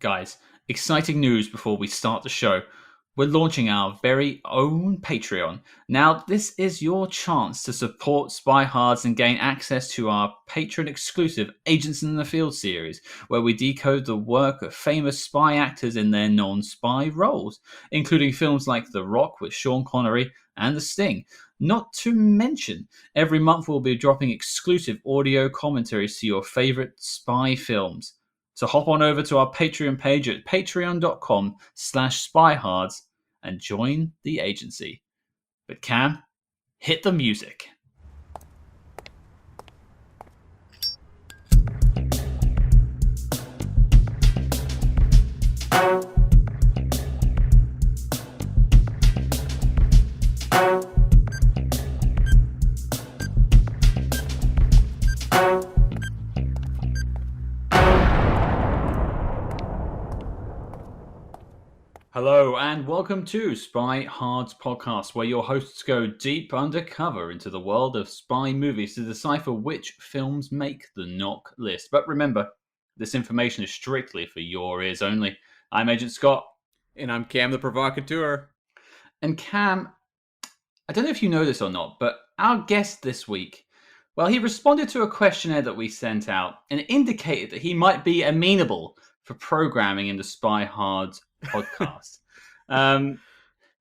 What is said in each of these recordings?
Guys, exciting news before we start the show. We're launching our very own Patreon. Now, this is your chance to support Spy Hards and gain access to our Patreon exclusive Agents in the Field series, where we decode the work of famous spy actors in their non-spy roles, including films like The Rock with Sean Connery and The Sting. Not to mention, every month we'll be dropping exclusive audio commentaries to your favorite spy films. So hop on over to our Patreon page at patreon.com/spyhards and join the agency. But Cam, hit the music. Hello and welcome to Spy Hards Podcast, where your hosts go deep undercover into the world of spy movies to decipher which films make the knock list. But remember, this information is strictly for your ears only. I'm Agent Scott. And I'm Cam the Provocateur. And Cam, I don't know if you know this or not, but our guest this week, well, he responded to a questionnaire that we sent out and indicated that he might be amenable for programming in the Spy Hards podcast.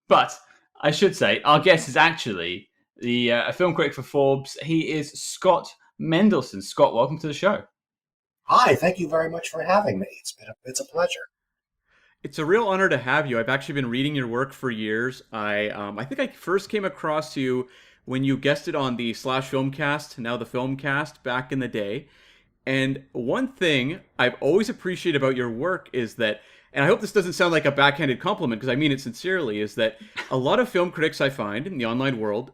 But I should say, our guest is actually a film critic for Forbes. He is Scott Mendelson. Scott, welcome to the show. Hi, thank you very much for having me. It's a pleasure. It's a real honor to have you. I've actually been reading your work for years. I think I first came across you when you guested on the Slash Filmcast, now the Filmcast, back in the day. And one thing I've always appreciated about your work is that, and I hope this doesn't sound like a backhanded compliment because I mean it sincerely, is that a lot of film critics I find in the online world,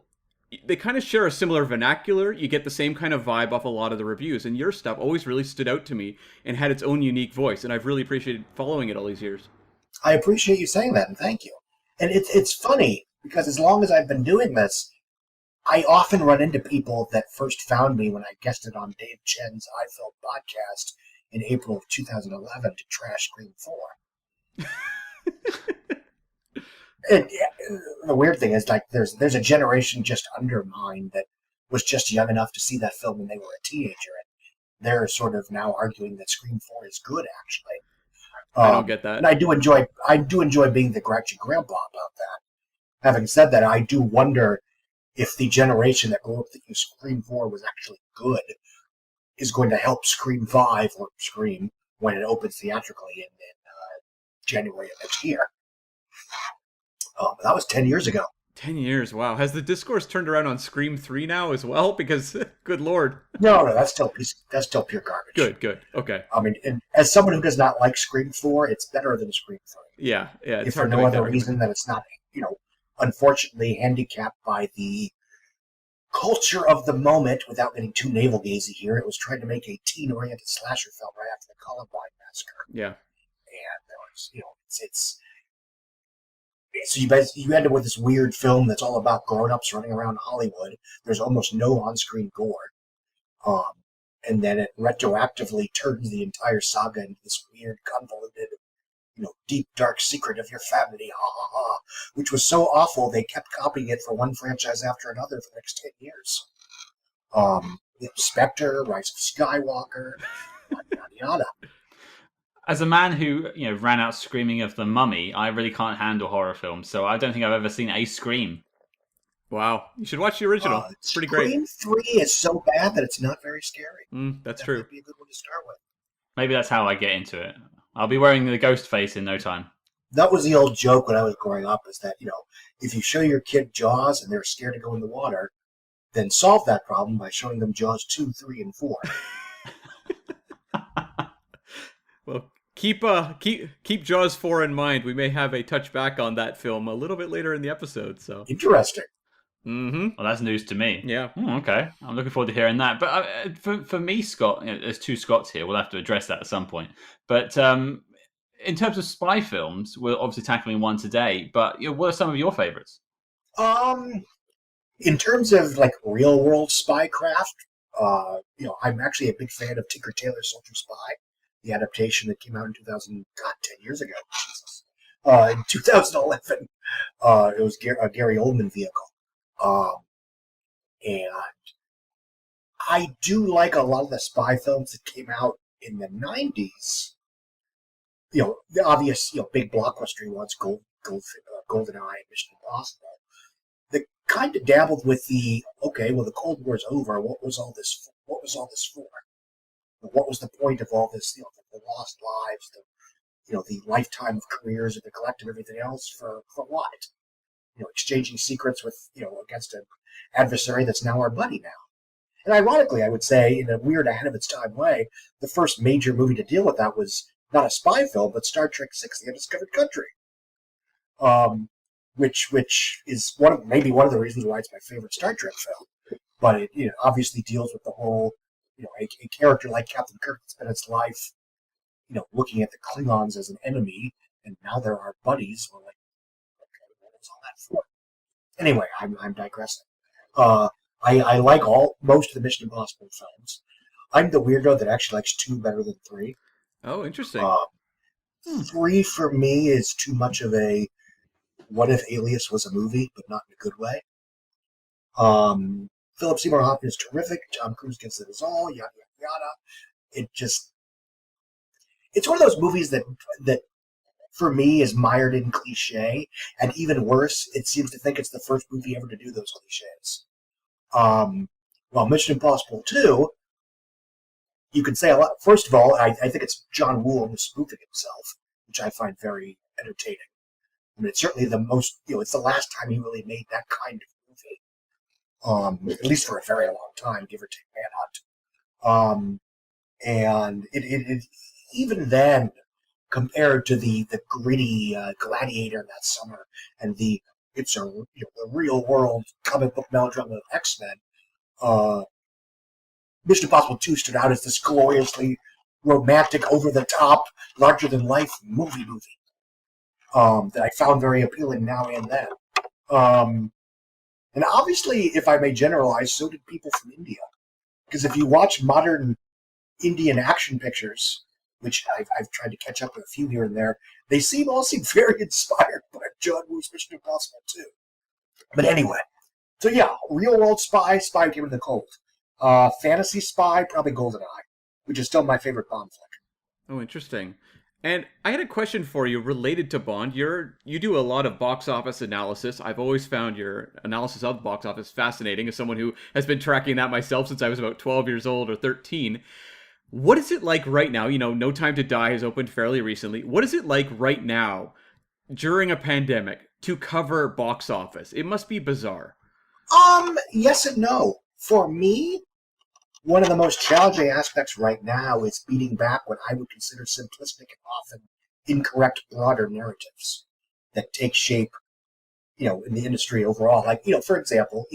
they kind of share a similar vernacular. You get the same kind of vibe off a lot of the reviews, and your stuff always really stood out to me and had its own unique voice, and I've really appreciated following it all these years. I appreciate you saying that, and thank you. And it's funny, because as long as I've been doing this, I often run into people that first found me when I guested on Dave Chen's iFilm podcast in April of 2011 to trash Scream 4. And the weird thing is, like, there's a generation just under mine that was just young enough to see that film when they were a teenager, and they're sort of now arguing that Scream 4 is good, actually. I don't get that. And I do enjoy being the grouchy grandpa about that. Having said that, I do wonder if the generation that grew up thinking Scream 4 was actually good is going to help Scream 5 or Scream when it opens theatrically in January of next year. That was 10 years ago. 10 years, wow. Has the discourse turned around on Scream 3 now as well? Because, good lord. No, that's still pure garbage. Good, okay. I mean, and as someone who does not like Scream 4, it's better than Scream 3. Yeah. It's if for no other reason than it's not, unfortunately handicapped by the culture of the moment, without getting too navel-gazy here. It was trying to make a teen-oriented slasher film right after the Columbine massacre. Yeah. And there was, so you end up with this weird film that's all about grown-ups running around Hollywood. There's almost no on-screen gore. And then it retroactively turns the entire saga into this weird, convoluted, deep, dark secret of your family, ha ha ha, which was so awful they kept copying it for one franchise after another for the next 10 years. Spectre, Rise of Skywalker, yada yada. As a man who ran out screaming of The Mummy, I really can't handle horror films, so I don't think I've ever seen a Scream. Wow, you should watch the original. It's pretty great. Scream 3 is so bad that it's not very scary. That's that true. Might be a good one to start with. Maybe that's how I get into it. I'll be wearing the ghost face in no time. That was the old joke when I was growing up, is that, if you show your kid Jaws and they're scared to go in the water, then solve that problem by showing them Jaws 2, 3, and 4. Well, keep Jaws 4 in mind. We may have a touch back on that film a little bit later in the episode. So interesting. Well, that's news to me. Yeah. Okay. I'm looking forward to hearing that. But for me, Scott, there's two Scotts here. We'll have to address that at some point. But in terms of spy films, we're obviously tackling one today. But what are some of your favorites? In terms of like real world spycraft, I'm actually a big fan of Tinker Tailor Soldier Spy. the adaptation that came out in 2000, God, 10 years ago, Jesus. In 2011. It was a Gary Oldman vehicle. And I do like a lot of the spy films that came out in the 90s. The obvious, big blockbuster ones, GoldenEye, Mission Impossible. That kind of dabbled with the, okay, well, the Cold War's over. What was all this for? What was the point of all this, the lost lives, the lifetime of careers of the collective, everything else for what? Exchanging secrets with, against an adversary that's now our buddy now. And ironically, I would say, in a weird ahead of its time way, the first major movie to deal with that was not a spy film, but Star Trek VI: The Undiscovered Country, which is maybe one of the reasons why it's my favorite Star Trek film. But it obviously deals with the whole, a character like Captain Kirk that spent its life, looking at the Klingons as an enemy, and now they're our buddies. We're like, okay, what was all that for? Anyway, I'm digressing. I like most of the Mission Impossible films. I'm the weirdo that actually likes 2 better than 3. Oh, interesting. 3 for me is too much of a what if Alias was a movie, but not in a good way. Philip Seymour Hoffman is terrific. Tom Cruise gets it as all. Yada yada yada. It's one of those movies that for me is mired in cliche, and even worse, it seems to think it's the first movie ever to do those cliches. Well, Mission Impossible 2, you could say a lot. First of all, I think it's John Woo who's spoofing himself, which I find very entertaining. I mean, it's certainly the most, it's the last time he really made that kind of movie, at least for a very long time, give or take Manhunt. And it even then, compared to the gritty Gladiator that summer and the real world comic book melodrama of X-Men, Mission Impossible 2 stood out as this gloriously romantic, over the top, larger than life movie that I found very appealing now and then. And obviously, if I may generalize, so did people from India, because if you watch modern Indian action pictures, which I've tried to catch up with a few here and there, they all seem very inspired by John Woo's Mission Impossible 2. But anyway, so yeah, real world spy came in the cold. Fantasy spy, probably GoldenEye, which is still my favorite Bond flick. Oh, interesting. And I had a question for you related to Bond. You do a lot of box office analysis. I've always found your analysis of the box office fascinating as someone who has been tracking that myself since I was about 12 years old or 13. What is it like right now? No Time to Die has opened fairly recently. What is it like right now during a pandemic to cover box office? It must be bizarre. Yes and no. For me, one of the most challenging aspects right now is beating back what I would consider simplistic and often incorrect broader narratives that take shape, in the industry overall. Like, for example,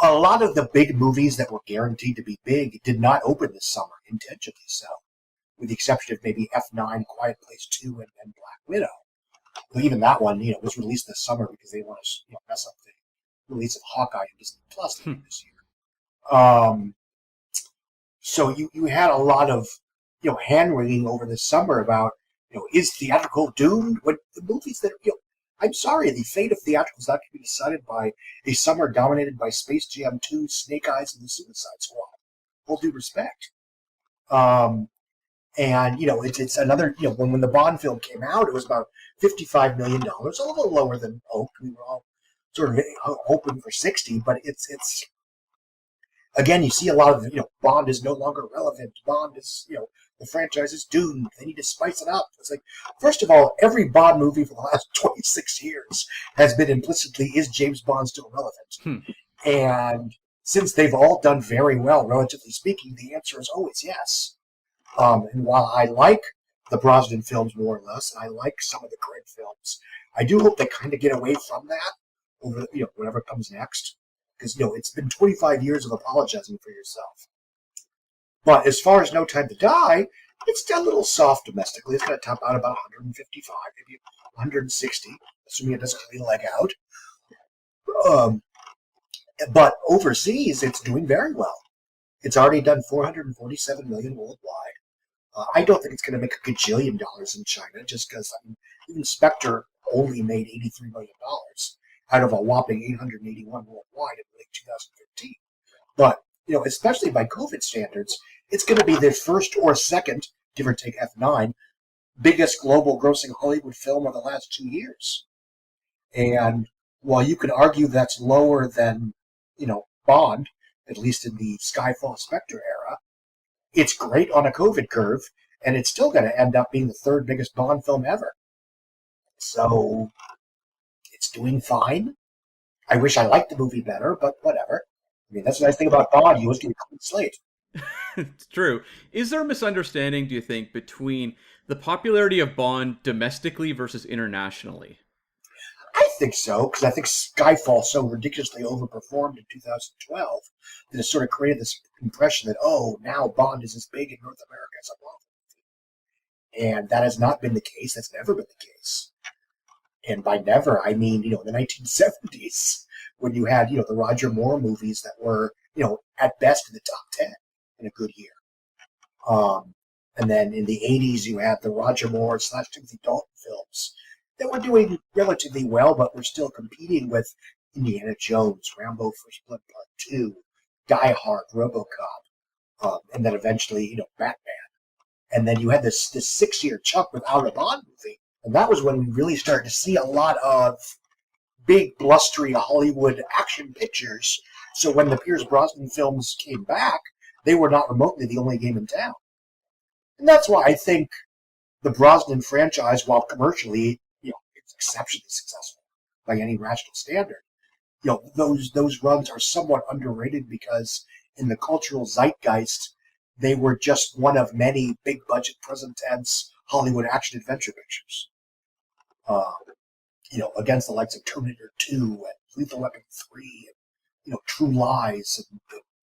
a lot of the big movies that were guaranteed to be big did not open this summer, intentionally so, with the exception of maybe F9, Quiet Place 2, and Black Widow. But even that one, was released this summer because they want to mess up the release of Hawkeye and Disney Plus this year. So you had a lot of, hand-wringing over the summer about, is theatrical doomed? When the movies that, I'm sorry, the fate of theatrical is not going to be decided by a summer dominated by Space Jam 2, Snake Eyes, and the Suicide Squad. All due respect. And, it's another, when the Bond film came out, it was about $55 million, a little lower than hoped. We were all sort of hoping for 60, but it's again, you see a lot of, Bond is no longer relevant. Bond is, the franchise is doomed. They need to spice it up. It's like, first of all, every Bond movie for the last 26 years has been implicitly, is James Bond still relevant? And since they've all done very well, relatively speaking, the answer is always yes. And while I like the Brosnan films more or less, and I like some of the Craig films, I do hope they kind of get away from that over, whatever comes next. Because, it's been 25 years of apologizing for yourself. But as far as No Time to Die, it's a little soft domestically. It's going to top out about 155, maybe 160, assuming it doesn't really leg out. But overseas, it's doing very well. It's already done $447 million worldwide. I don't think it's going to make a gajillion dollars in China, just because even Spectre only made $83 million out of a whopping 881 worldwide in late 2015. But, especially by COVID standards, it's going to be the first or second, give or take F9, biggest global grossing Hollywood film of the last 2 years. And while you could argue that's lower than, Bond, at least in the Skyfall Spectre era, it's great on a COVID curve, and it's still going to end up being the third biggest Bond film ever. So it's doing fine. I wish I liked the movie better, but whatever. I mean, that's the nice thing about Bond. You always get a clean slate. It's true. Is there a misunderstanding, do you think, between the popularity of Bond domestically versus internationally? I think so, because I think Skyfall so ridiculously overperformed in 2012 that it sort of created this impression that, now Bond is as big in North America as a Bond movie. And that has not been the case. That's never been the case. And by never, I mean, the 1970s, when you had, the Roger Moore movies that were, at best in the top 10 in a good year. And then in the 80s, you had the Roger Moore / Timothy Dalton films that were doing relatively well, but were still competing with Indiana Jones, Rambo First Blood Part 2, Die Hard, RoboCop, and then eventually, Batman. And then you had this 6-year chunk without a Bond movie. And that was when we really started to see a lot of big, blustery Hollywood action pictures. So when the Pierce Brosnan films came back, they were not remotely the only game in town. And that's why I think the Brosnan franchise, while commercially, it's exceptionally successful by any rational standard, those runs are somewhat underrated because in the cultural zeitgeist, they were just one of many big-budget, present-tense Hollywood action-adventure pictures. Against the likes of Terminator 2 and Lethal Weapon 3 and, True Lies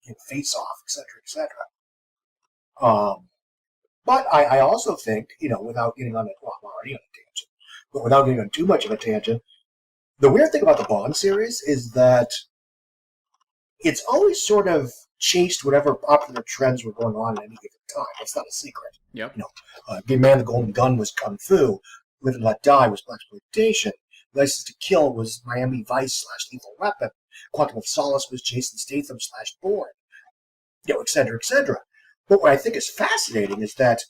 and Face Off, etc., etc. But I also think, without getting on I'm already on a tangent, but without getting on too much of a tangent, the weird thing about the Bond series is that it's always sort of chased whatever popular trends were going on at any given time. It's not a secret. Yep. Give Man the Golden Gun was Kung Fu. Live and Let Die was Blaxploitation. License to Kill was Miami Vice / Lethal Weapon. Quantum of Solace was Jason Statham / Bourne. Et cetera, et cetera. But what I think is fascinating is that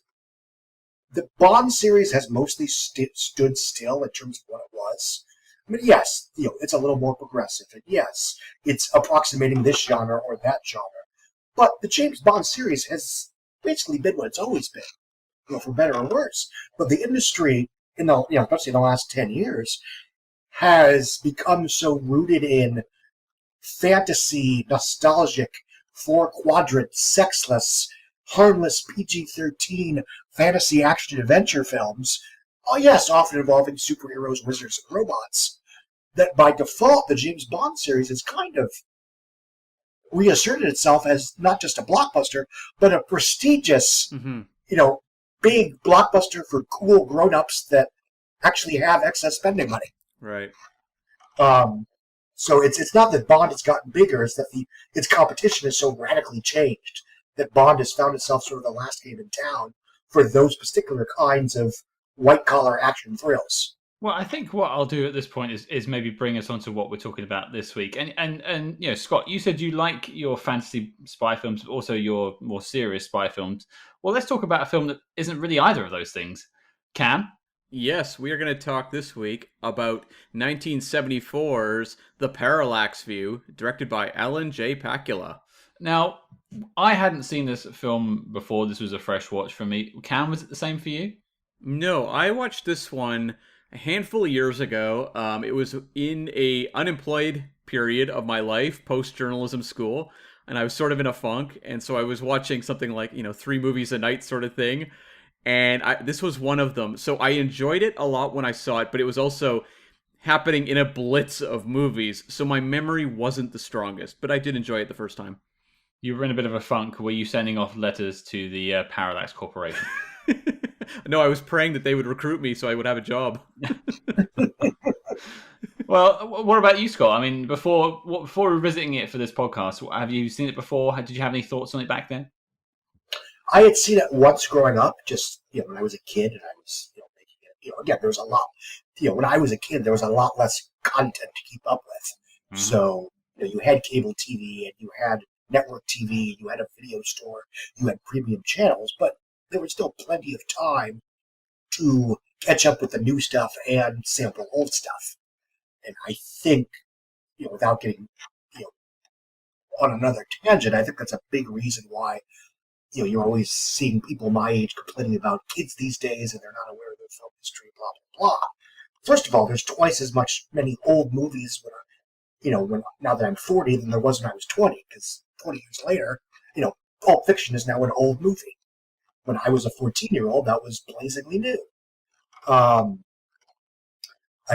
the Bond series has mostly stood still in terms of what it was. I mean, yes, it's a little more progressive, and yes, it's approximating this genre or that genre. But the James Bond series has basically been what it's always been, for better or worse. But the industry, especially in the last 10 years, has become so rooted in fantasy, nostalgic, 4-quadrant, sexless, harmless PG-13 fantasy action-adventure films, yes, often involving superheroes, wizards, and robots, that by default the James Bond series has kind of reasserted itself as not just a blockbuster, but a prestigious, big blockbuster for cool grown-ups that actually have excess spending money. Right. So it's not that Bond has gotten bigger, it's that its competition has so radically changed that Bond has found itself sort of the last game in town for those particular kinds of white-collar action thrills. Well, I think what I'll do at this point is maybe bring us on to what we're talking about this week. And Scott, you said you like your fantasy spy films, but also your more serious spy films. Well, let's talk about a film that isn't really either of those things. Cam? Yes, we are going to talk this week about 1974's The Parallax View, directed by Alan J. Pakula. Now, I hadn't seen this film before. This was a fresh watch for me. Cam, was it the same for you? No, I watched this one a handful of years ago. It was in a unemployed period of my life, post-journalism school, and I was sort of in a funk, and so I was watching something like, 3 movies a night sort of thing, and this was one of them. So I enjoyed it a lot when I saw it, but it was also happening in a blitz of movies, so my memory wasn't the strongest, but I did enjoy it the first time. You were in a bit of a funk. Were you sending off letters to the Parallax Corporation? No, I was praying that they would recruit me so I would have a job. Well, what about you, Scott? I mean, before revisiting it for this podcast, have you seen it before? Did you have any thoughts on it back then? I had seen it once growing up, just when I was a kid, and I was making it. Again, there was a lot. When I was a kid, there was a lot less content to keep up with. Mm-hmm. So you had cable TV and you had network TV, you had a video store, you had premium channels, but there was still plenty of time to catch up with the new stuff and sample old stuff. And I think, without getting on another tangent, I think that's a big reason why you're always seeing people my age complaining about kids these days and they're not aware of their film history, blah, blah, blah. First of all, there's twice as many old movies now that I'm 40 than there was when I was 20, because 20 years later, Pulp Fiction is now an old movie. When I was a 14-year-old, that was blazingly new. I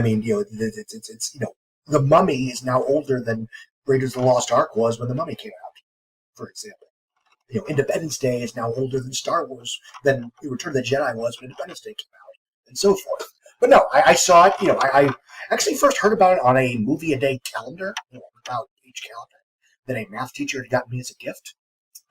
mean, it's The Mummy is now older than Raiders of the Lost Ark was when The Mummy came out, for example. Independence Day is now older than Star Wars, than Return of the Jedi was when Independence Day came out, and so forth. But no, I saw it, I actually first heard about it on a movie-a-day calendar, about each calendar, that a math teacher had gotten me as a gift.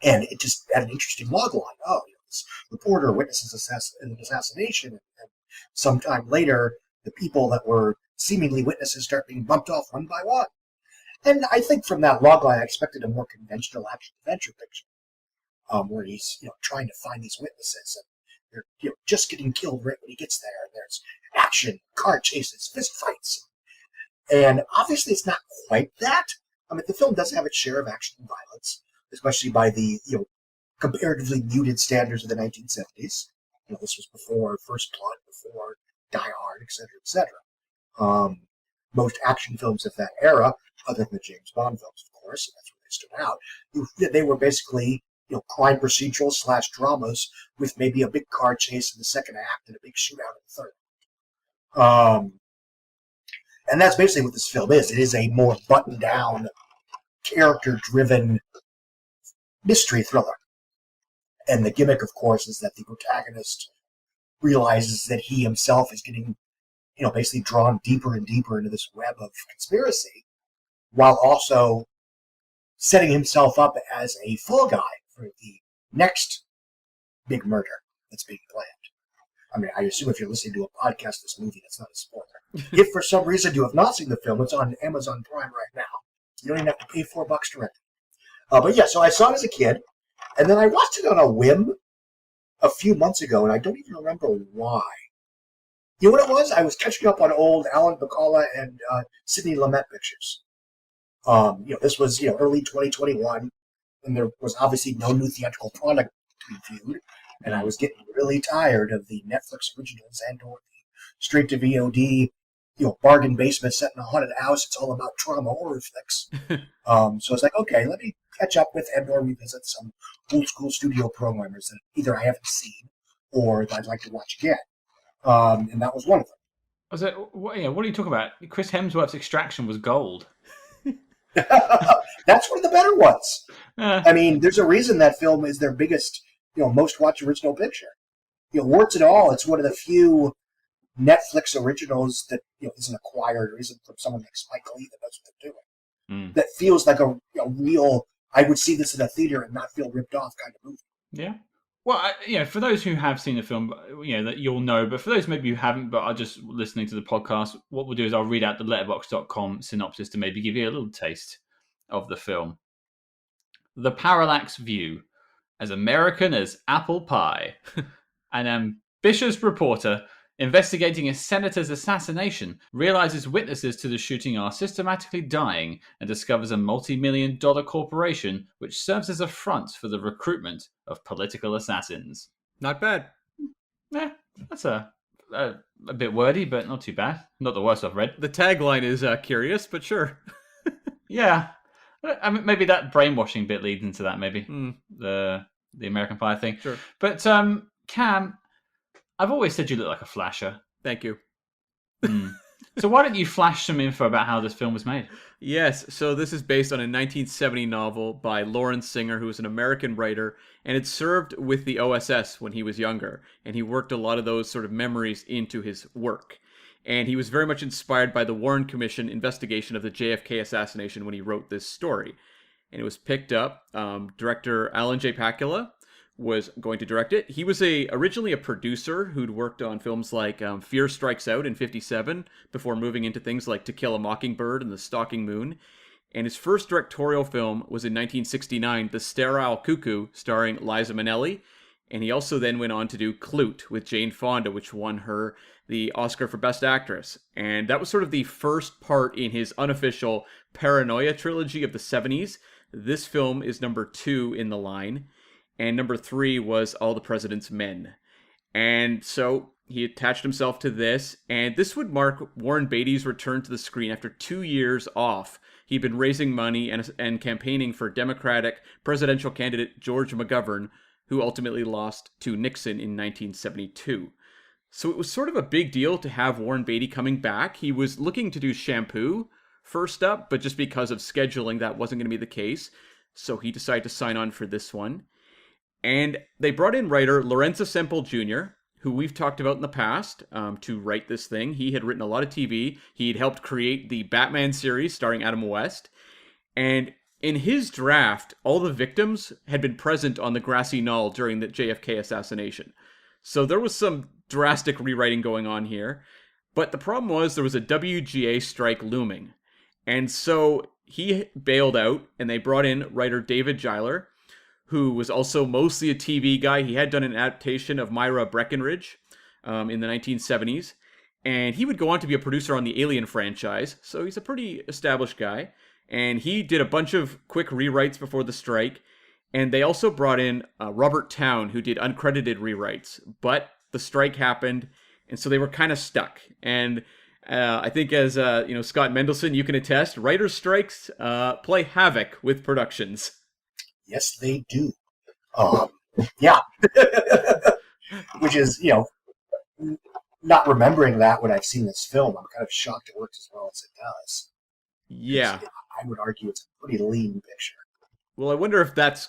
And it just had an interesting logline. Oh, this reporter witnesses an assassination, and sometime later, the people that were seemingly witnesses start being bumped off one by one. And I think from that logline, I expected a more conventional action-adventure picture. Where he's trying to find these witnesses, and they're just getting killed right when he gets there. And there's action, car chases, fist fights, and obviously it's not quite that. I mean, the film does have its share of action and violence, especially by the comparatively muted standards of the 1970s. This was before First Blood, before Die Hard, etc., etc. Most action films of that era, other than the James Bond films, of course, and that's where they stood out, they were basically crime procedural / dramas with maybe a big car chase in the second act and a big shootout in the third. And that's basically what this film is. It is a more buttoned down, character-driven mystery thriller. And the gimmick, of course, is that the protagonist realizes that he himself is getting, basically drawn deeper and deeper into this web of conspiracy, while also setting himself up as a fall guy for the next big murder that's being planned. I mean, I assume if you're listening to a podcast of this movie, that's not a spoiler. If for some reason you have not seen the film, it's on Amazon Prime right now. You don't even have to pay $4 to rent it. But yeah, so I saw it as a kid, and then I watched it on a whim a few months ago, and I don't even remember why. You know what it was? I was catching up on old Alan Pakula and Sidney Lumet pictures. This was early 2021. And there was obviously no new theatrical product to be viewed, and I was getting really tired of the Netflix originals and/or the straight-to-VOD, bargain basement set in a haunted house. It's all about trauma horror flicks. So I was like, okay, let me catch up with and/or revisit some old-school studio programmers that either I haven't seen or that I'd like to watch again. And that was one of them. I was like, what are you talking about? Chris Hemsworth's Extraction was gold. That's one of the better ones. I mean, there's a reason that film is their biggest, most watched original picture. Warts and all, it's one of the few Netflix originals that isn't acquired or isn't from someone like Spike Lee that knows what they're doing. That feels like a real, I would see this in a theater and not feel ripped off kind of movie. Yeah. Well, for those who have seen the film, that you'll know. But for those maybe who haven't, but are just listening to the podcast, what we'll do is I'll read out the letterboxd.com synopsis to maybe give you a little taste of the film. The Parallax View. As American as apple pie. An ambitious reporter investigating a senator's assassination realizes witnesses to the shooting are systematically dying and discovers a multi-million-dollar corporation which serves as a front for the recruitment of political assassins. Not bad. Yeah, that's a bit wordy, but not too bad. Not the worst I've read. The tagline is curious, but sure. Yeah. I mean, maybe that brainwashing bit leads into that, maybe. The American Pie thing. Sure. But, Cam, I've always said you look like a flasher. Thank you. So why don't you flash some info about how this film was made? Yes, so this is based on a 1970 novel by Lawrence Singer, who was an American writer, and it served with the OSS when he was younger, and he worked a lot of those sort of memories into his work. And he was very much inspired by the Warren Commission investigation of the JFK assassination when he wrote this story. And it was picked up. Director Alan J. Pakula was going to direct it. He was originally a producer who'd worked on films like Fear Strikes Out in '57 before moving into things like To Kill a Mockingbird and The Stalking Moon. And his first directorial film was in 1969, The Sterile Cuckoo, starring Liza Minnelli. And he also then went on to do Klute with Jane Fonda, which won her the Oscar for Best Actress. And that was sort of the first part in his unofficial Paranoia trilogy of the 70s. This film is number 2 in the line. And number 3 was All the President's Men. And so he attached himself to this, and this would mark Warren Beatty's return to the screen after 2 years off. He'd been raising money and campaigning for Democratic presidential candidate George McGovern, who ultimately lost to Nixon in 1972. So it was sort of a big deal to have Warren Beatty coming back. He was looking to do Shampoo first up, but just because of scheduling, that wasn't going to be the case. So he decided to sign on for this one. And they brought in writer Lorenzo Semple Jr., who we've talked about in the past, to write this thing. He had written a lot of TV. He'd helped create the Batman series starring Adam West. And in his draft, all the victims had been present on the grassy knoll during the JFK assassination. So there was some drastic rewriting going on here. But the problem was there was a WGA strike looming. And so he bailed out, and they brought in writer David Giler, who was also mostly a TV guy. He had done an adaptation of Myra Breckinridge in the 1970s. And he would go on to be a producer on the Alien franchise. So he's a pretty established guy. And he did a bunch of quick rewrites before the strike. And they also brought in Robert Towne, who did uncredited rewrites. But the strike happened, and so they were kind of stuck. And I think as Scott Mendelson, you can attest, writers' strikes play havoc with productions. Yes, they do. Yeah. Which is, not remembering that when I've seen this film, I'm kind of shocked it works as well as it does. Yeah. I would argue it's a pretty lean picture. Well, I wonder if that's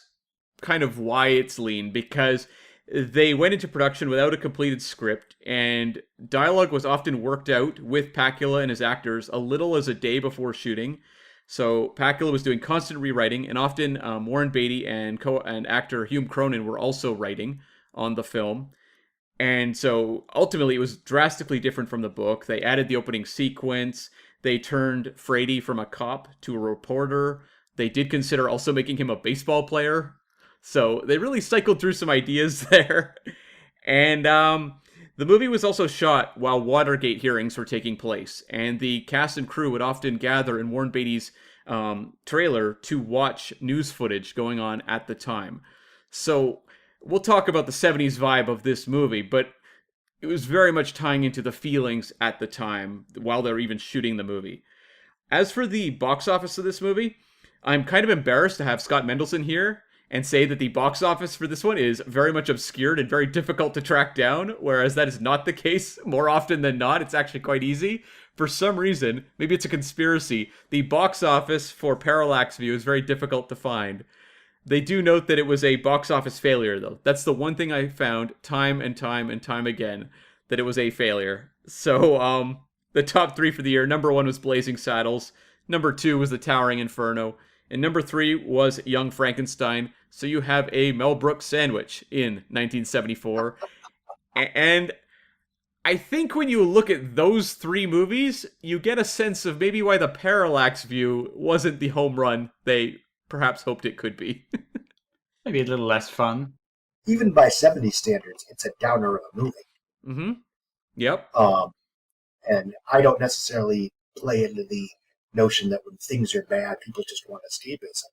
kind of why it's lean, because they went into production without a completed script, and dialogue was often worked out with Pakula and his actors a little as a day before shooting. So Pakula was doing constant rewriting, and often Warren Beatty and actor Hume Cronyn were also writing on the film. And so ultimately it was drastically different from the book. They added the opening sequence. They turned Frady from a cop to a reporter. They did consider also making him a baseball player. So they really cycled through some ideas there. And the movie was also shot while Watergate hearings were taking place, and the cast and crew would often gather in Warren Beatty's trailer to watch news footage going on at the time. So we'll talk about the 70s vibe of this movie, but it was very much tying into the feelings at the time while they were even shooting the movie. As for the box office of this movie, I'm kind of embarrassed to have Scott Mendelson here and say that the box office for this one is very much obscured and very difficult to track down, whereas that is not the case more often than not. It's actually quite easy. For some reason, maybe it's a conspiracy, the box office for Parallax View is very difficult to find. They do note that it was a box office failure, though. That's the one thing I found time and time and time again, that it was a failure. So, the top 3 for the year, number 1 was Blazing Saddles, number 2 was The Towering Inferno, and number 3 was Young Frankenstein. So you have a Mel Brooks sandwich in 1974. And I think when you look at those 3 movies, you get a sense of maybe why the Parallax View wasn't the home run they perhaps hoped it could be. Maybe a little less fun. Even by 70 standards, it's a downer of a movie. Mm-hmm. Yep. And I don't necessarily play into the notion that when things are bad, people just want escapism.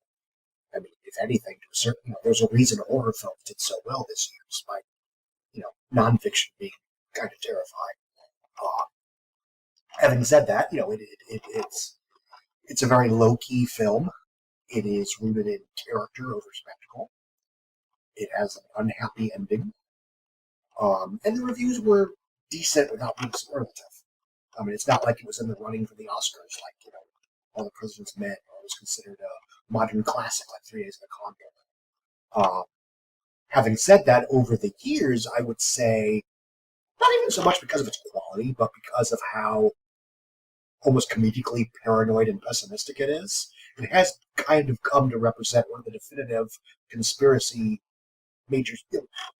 I mean, if anything, to a certain, there's a reason horror films did so well this year, despite, nonfiction being kind of terrifying. Having said that, it's a very low-key film. It is rooted in character over spectacle. It has an unhappy ending. And the reviews were decent without being superlative. I mean, it's not like it was in the running for the Oscars, like, All the President's Men, or it was considered a modern classic, like 3 Days of the Condor. Having said that, over the years, I would say, not even so much because of its quality, but because of how almost comedically paranoid and pessimistic it is, it has kind of come to represent one of the definitive conspiracy major,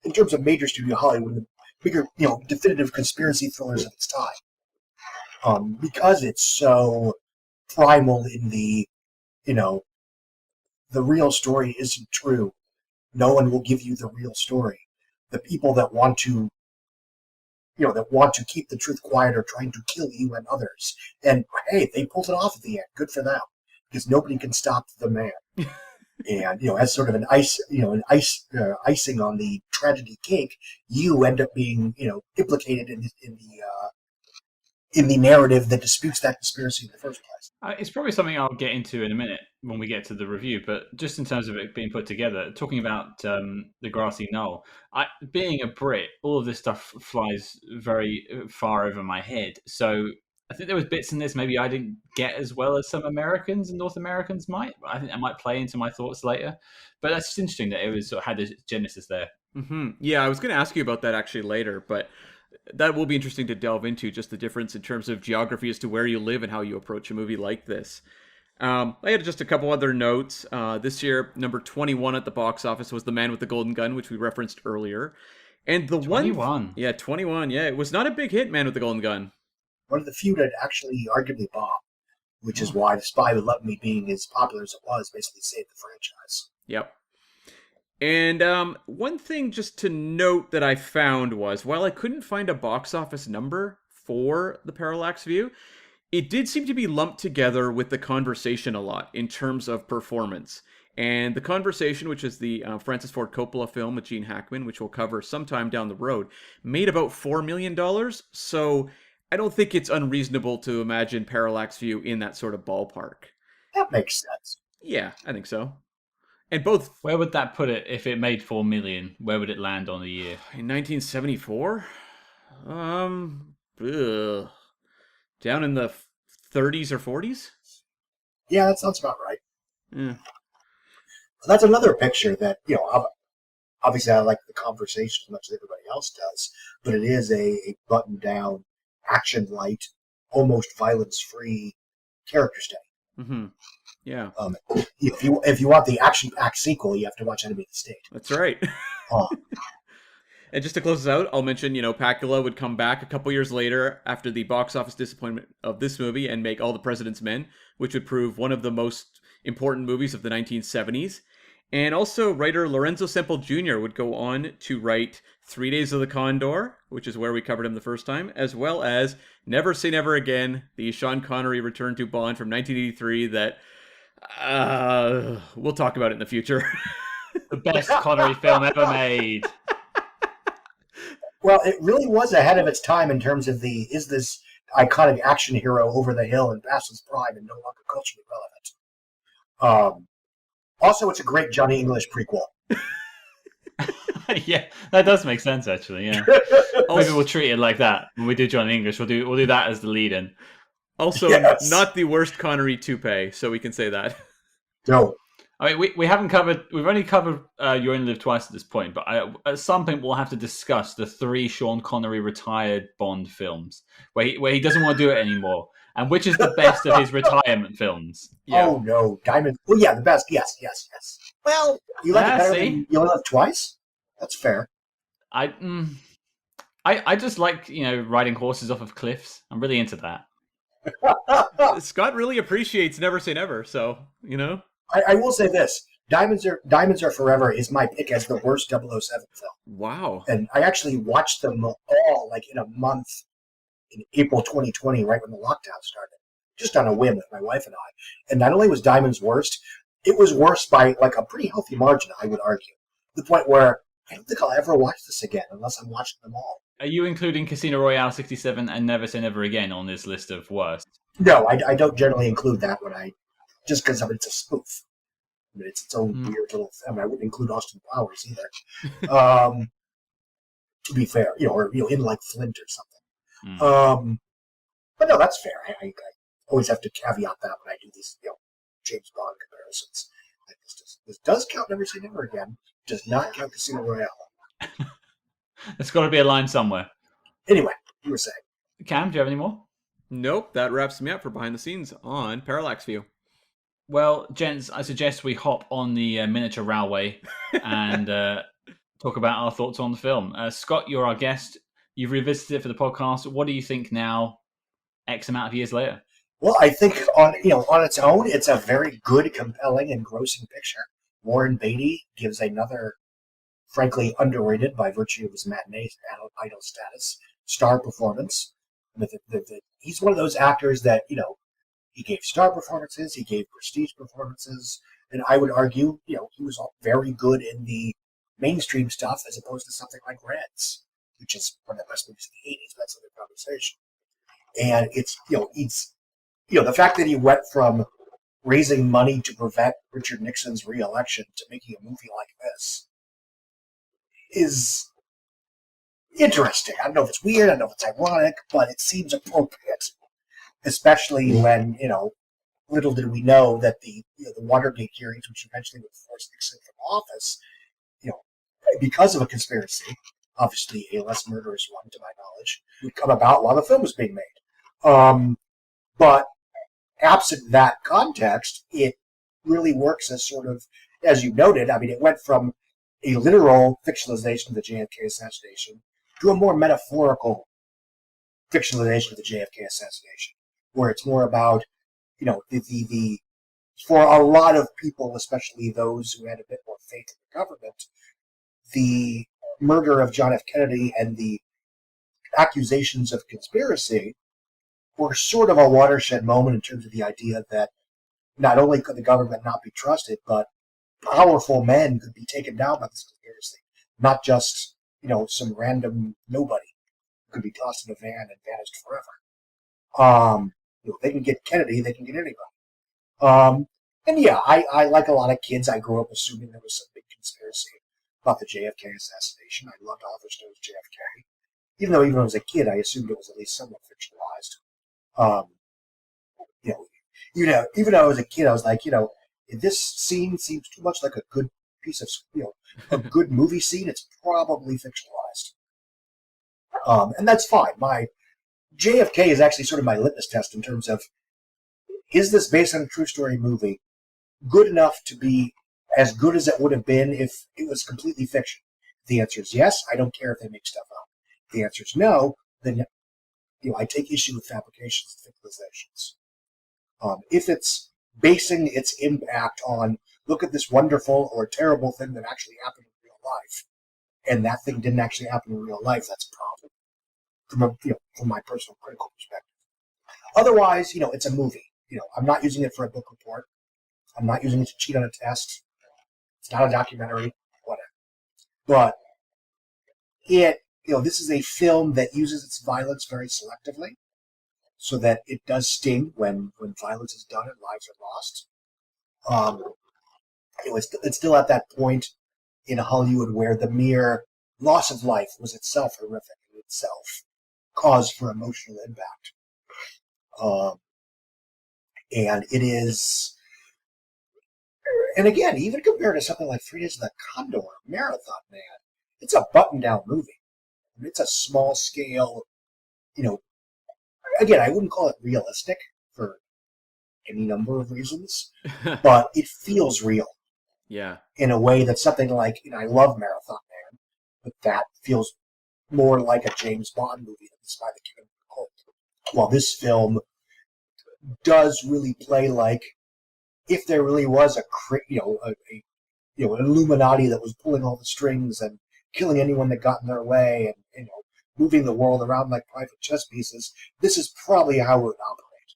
in terms of major studio Hollywood, the bigger, definitive conspiracy thrillers of its time. Because it's so primal in the, the real story isn't true. No one will give you the real story. The people that want to keep the truth quiet are trying to kill you and others. And hey, they pulled it off at the end. Good for them, because nobody can stop the man. And as sort of an icing on the tragedy cake, you end up being implicated in the narrative that disputes that conspiracy in the first place. It's probably something I'll get into in a minute when we get to the review, but just in terms of it being put together, talking about the grassy knoll, being a Brit, all of this stuff flies very far over my head. So I think there was bits in this maybe I didn't get as well as some Americans and North Americans might. I think that might play into my thoughts later. But that's just interesting that it was sort of had a genesis there. Mm-hmm. Yeah, I was going to ask you about that actually later, but that will be interesting to delve into, just the difference in terms of geography as to where you live and how you approach a movie like this. I had just a couple other notes. This year, number 21 at the box office was The Man with the Golden Gun, which we referenced earlier. And the 21. 21. Yeah, it was not a big hit, Man with the Golden Gun. One of the few that actually arguably bombed, which is why The Spy Who Loved Me, being as popular as it was, basically saved the franchise. Yep. And one thing just to note that I found was, while I couldn't find a box office number for the Parallax View, it did seem to be lumped together with The Conversation a lot in terms of performance. And The Conversation, which is the Francis Ford Coppola film with Gene Hackman, which we'll cover sometime down the road, made about $4 million. So I don't think it's unreasonable to imagine Parallax View in that sort of ballpark. That makes sense. Yeah, I think so. And both... Where would that put it if it made $4 million? Where would it land on the year? In 1974? Down in the 30s or 40s? Yeah, that sounds about right. Yeah. That's another picture that, obviously I like The Conversation as much as everybody else does, but it is a buttoned-down, action-light, almost violence-free character study. Mm-hmm. Yeah. If you want the action-packed sequel, you have to watch Enemy of the State. That's right. And just to close this out, I'll mention, Pakula would come back a couple years later after the box office disappointment of this movie and make All the President's Men, which would prove one of the most important movies of the 1970s. And also, writer Lorenzo Semple Jr. would go on to write 3 Days of the Condor, which is where we covered him the first time, as well as Never Say Never Again, the Sean Connery return to Bond from 1983 that we'll talk about it in the future. The best Connery film ever made. Well, it really was ahead of its time in terms of is this iconic action hero over the hill and past his prime and no longer culturally relevant. Also, it's a great Johnny English prequel. Yeah, that does make sense, actually, yeah. Maybe we'll treat it like that. When we do Johnny English, we'll do that as the lead-in. Also, yes. Not the worst Connery toupee, so we can say that. No. I mean, we've only covered You Only Live Twice at this point, but at some point we'll have to discuss the 3 Sean Connery retired Bond films, where he doesn't want to do it anymore, and which is the best of his retirement films. Yeah. Oh, no. Diamond. Well, yeah, the best. Yes. Well, you like it better than You Only Live Twice? That's fair. I just like, riding horses off of cliffs. I'm really into that. Scott really appreciates Never Say Never, so, I will say this. Diamonds Are Forever is my pick as the worst 007 film. Wow. And I actually watched them all in a month in April 2020, right when the lockdown started, just on a whim with my wife and I. And not only was Diamonds worst, it was worse by a pretty healthy margin, I would argue. The point where I don't think I'll ever watch this again unless I'm watching them all. Are you including Casino Royale 67 and Never Say Never Again on this list of worst? No, I don't generally include that just because it's a spoof. I mean, it's its own weird little thing. I wouldn't include Austin Powers either. To be fair, or in like Flint or something. But no, that's fair. I always have to caveat that when I do these James Bond comparisons. Like this does count Never Say Never Again. Does not count Casino Royale. There's got to be a line somewhere. Anyway, you were saying. Cam, do you have any more? Nope, that wraps me up for Behind the Scenes on Parallax View. Well, gents, I suggest we hop on the miniature railway and talk about our thoughts on the film. Scott, you're our guest. You've revisited it for the podcast. What do you think now, X amount of years later? Well, I think on its own, it's a very good, compelling, engrossing picture. Warren Beatty gives another, frankly, underrated by virtue of his matinee idol status, star performance. He's one of those actors that, he gave star performances, he gave prestige performances, and I would argue, he was very good in the mainstream stuff as opposed to something like Reds, which is one of the best movies of the '80s. That's another conversation. And the fact that he went from raising money to prevent Richard Nixon's re-election to making a movie like this is interesting. I don't know if it's weird, I don't know if it's ironic, but it seems appropriate, especially when, little did we know that the Watergate hearings, which eventually would force Nixon from office, because of a conspiracy, obviously a less murderous one to my knowledge, would come about while the film was being made. But absent that context, it really works as sort of, as you noted, it went from a literal fictionalization of the JFK assassination to a more metaphorical fictionalization of the JFK assassination, where it's more about, for a lot of people, especially those who had a bit more faith in the government, the murder of John F. Kennedy and the accusations of conspiracy were sort of a watershed moment in terms of the idea that not only could the government not be trusted, but powerful men could be taken down by this conspiracy, not just, some random nobody who could be tossed in a van and vanished forever. They can get Kennedy, they can get anybody. And yeah, I like a lot of kids, I grew up assuming there was some big conspiracy about the JFK assassination. I loved Oliver Stone's JFK. Even though when I was a kid, I assumed it was at least somewhat fictionalized. Even though I was a kid, I was like, if this scene seems too much like a good piece of, a good movie scene, it's probably fictionalized. And that's fine. My JFK is actually sort of my litmus test in terms of, is this based on a true story movie good enough to be as good as it would have been if it was completely fiction? If the answer is yes, I don't care if they make stuff up. If the answer is no, then I take issue with fabrications and fictionalizations. If it's basing its impact on, look at this wonderful or terrible thing that actually happened in real life, and that thing didn't actually happen in real life, that's a problem from my personal critical perspective. Otherwise, it's a movie. I'm not using it for a book report. I'm not using it to cheat on a test. It's not a documentary, whatever. But this is a film that uses its violence very selectively, so that it does sting when violence is done and lives are lost. It's still at that point in Hollywood where the mere loss of life was itself horrific in itself, cause for emotional impact. And it is, and again, even compared to something like 3 Days of the Condor, Marathon Man, it's a button-down movie. It's a small scale, again, I wouldn't call it realistic for any number of reasons, but it feels real. Yeah. In a way that something like, I love Marathon Man, but that feels more like a James Bond movie than Spy the Kingdom of the Colt. While this film does really play like if there really was an Illuminati that was pulling all the strings and killing anyone that got in their way and moving the world around like private chess pieces, this is probably how it would operate.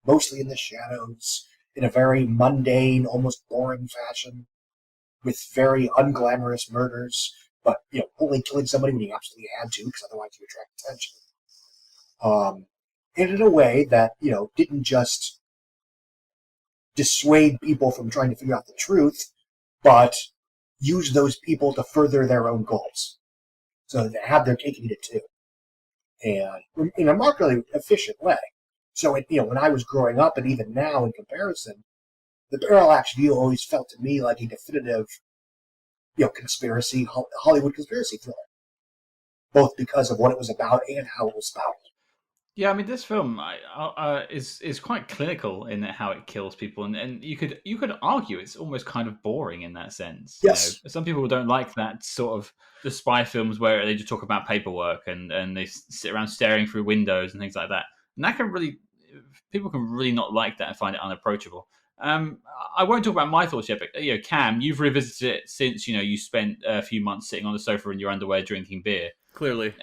Mostly in the shadows, in a very mundane, almost boring fashion, with very unglamorous murders, but only killing somebody when you absolutely had to, because otherwise you attract attention. And in a way that didn't just dissuade people from trying to figure out the truth, but use those people to further their own goals. So they have their cake and eat it too, and in a remarkably efficient way. So when I was growing up, and even now in comparison, the Parallax View always felt to me like a definitive, Hollywood conspiracy thriller, both because of what it was about and how it was about. Yeah, I mean, this film is quite clinical in how it kills people, and you could argue it's almost kind of boring in that sense. Yes. Some people don't like that sort of the spy films where they just talk about paperwork and they sit around staring through windows and things like that. And that can really people can really not like that and find it unapproachable. Um, I won't talk about my thoughts yet, but Cam, you've revisited it since you spent a few months sitting on the sofa in your underwear drinking beer. Clearly.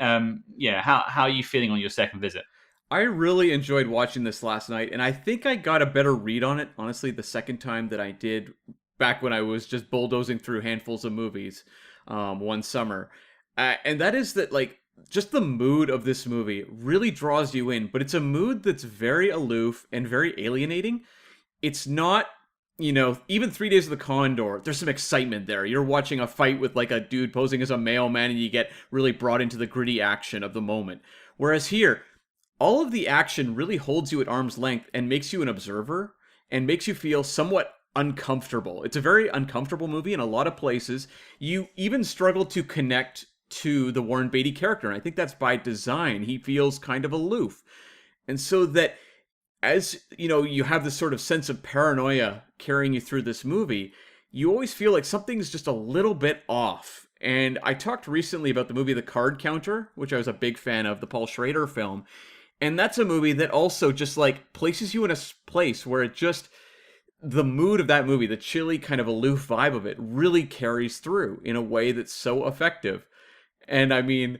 Yeah, how are you feeling on your second visit? I really enjoyed watching this last night, and I think I got a better read on it, honestly, the second time that I did back when I was just bulldozing through handfuls of movies one summer. And that is that, like, just the mood of this movie really draws you in, but it's a mood that's very aloof and very alienating. It's not, even 3 Days of the Condor, there's some excitement there. You're watching a fight with, like, a dude posing as a mailman, and you get really brought into the gritty action of the moment. Whereas here, all of the action really holds you at arm's length and makes you an observer and makes you feel somewhat uncomfortable. It's a very uncomfortable movie in a lot of places. You even struggle to connect to the Warren Beatty character, and I think that's by design. He feels kind of aloof. And so that as, you have this sort of sense of paranoia carrying you through this movie, you always feel like something's just a little bit off. And I talked recently about the movie The Card Counter, which I was a big fan of, the Paul Schrader film. And that's a movie that also just like places you in a place where the mood of that movie, the chilly kind of aloof vibe of it really carries through in a way that's so effective. And I mean,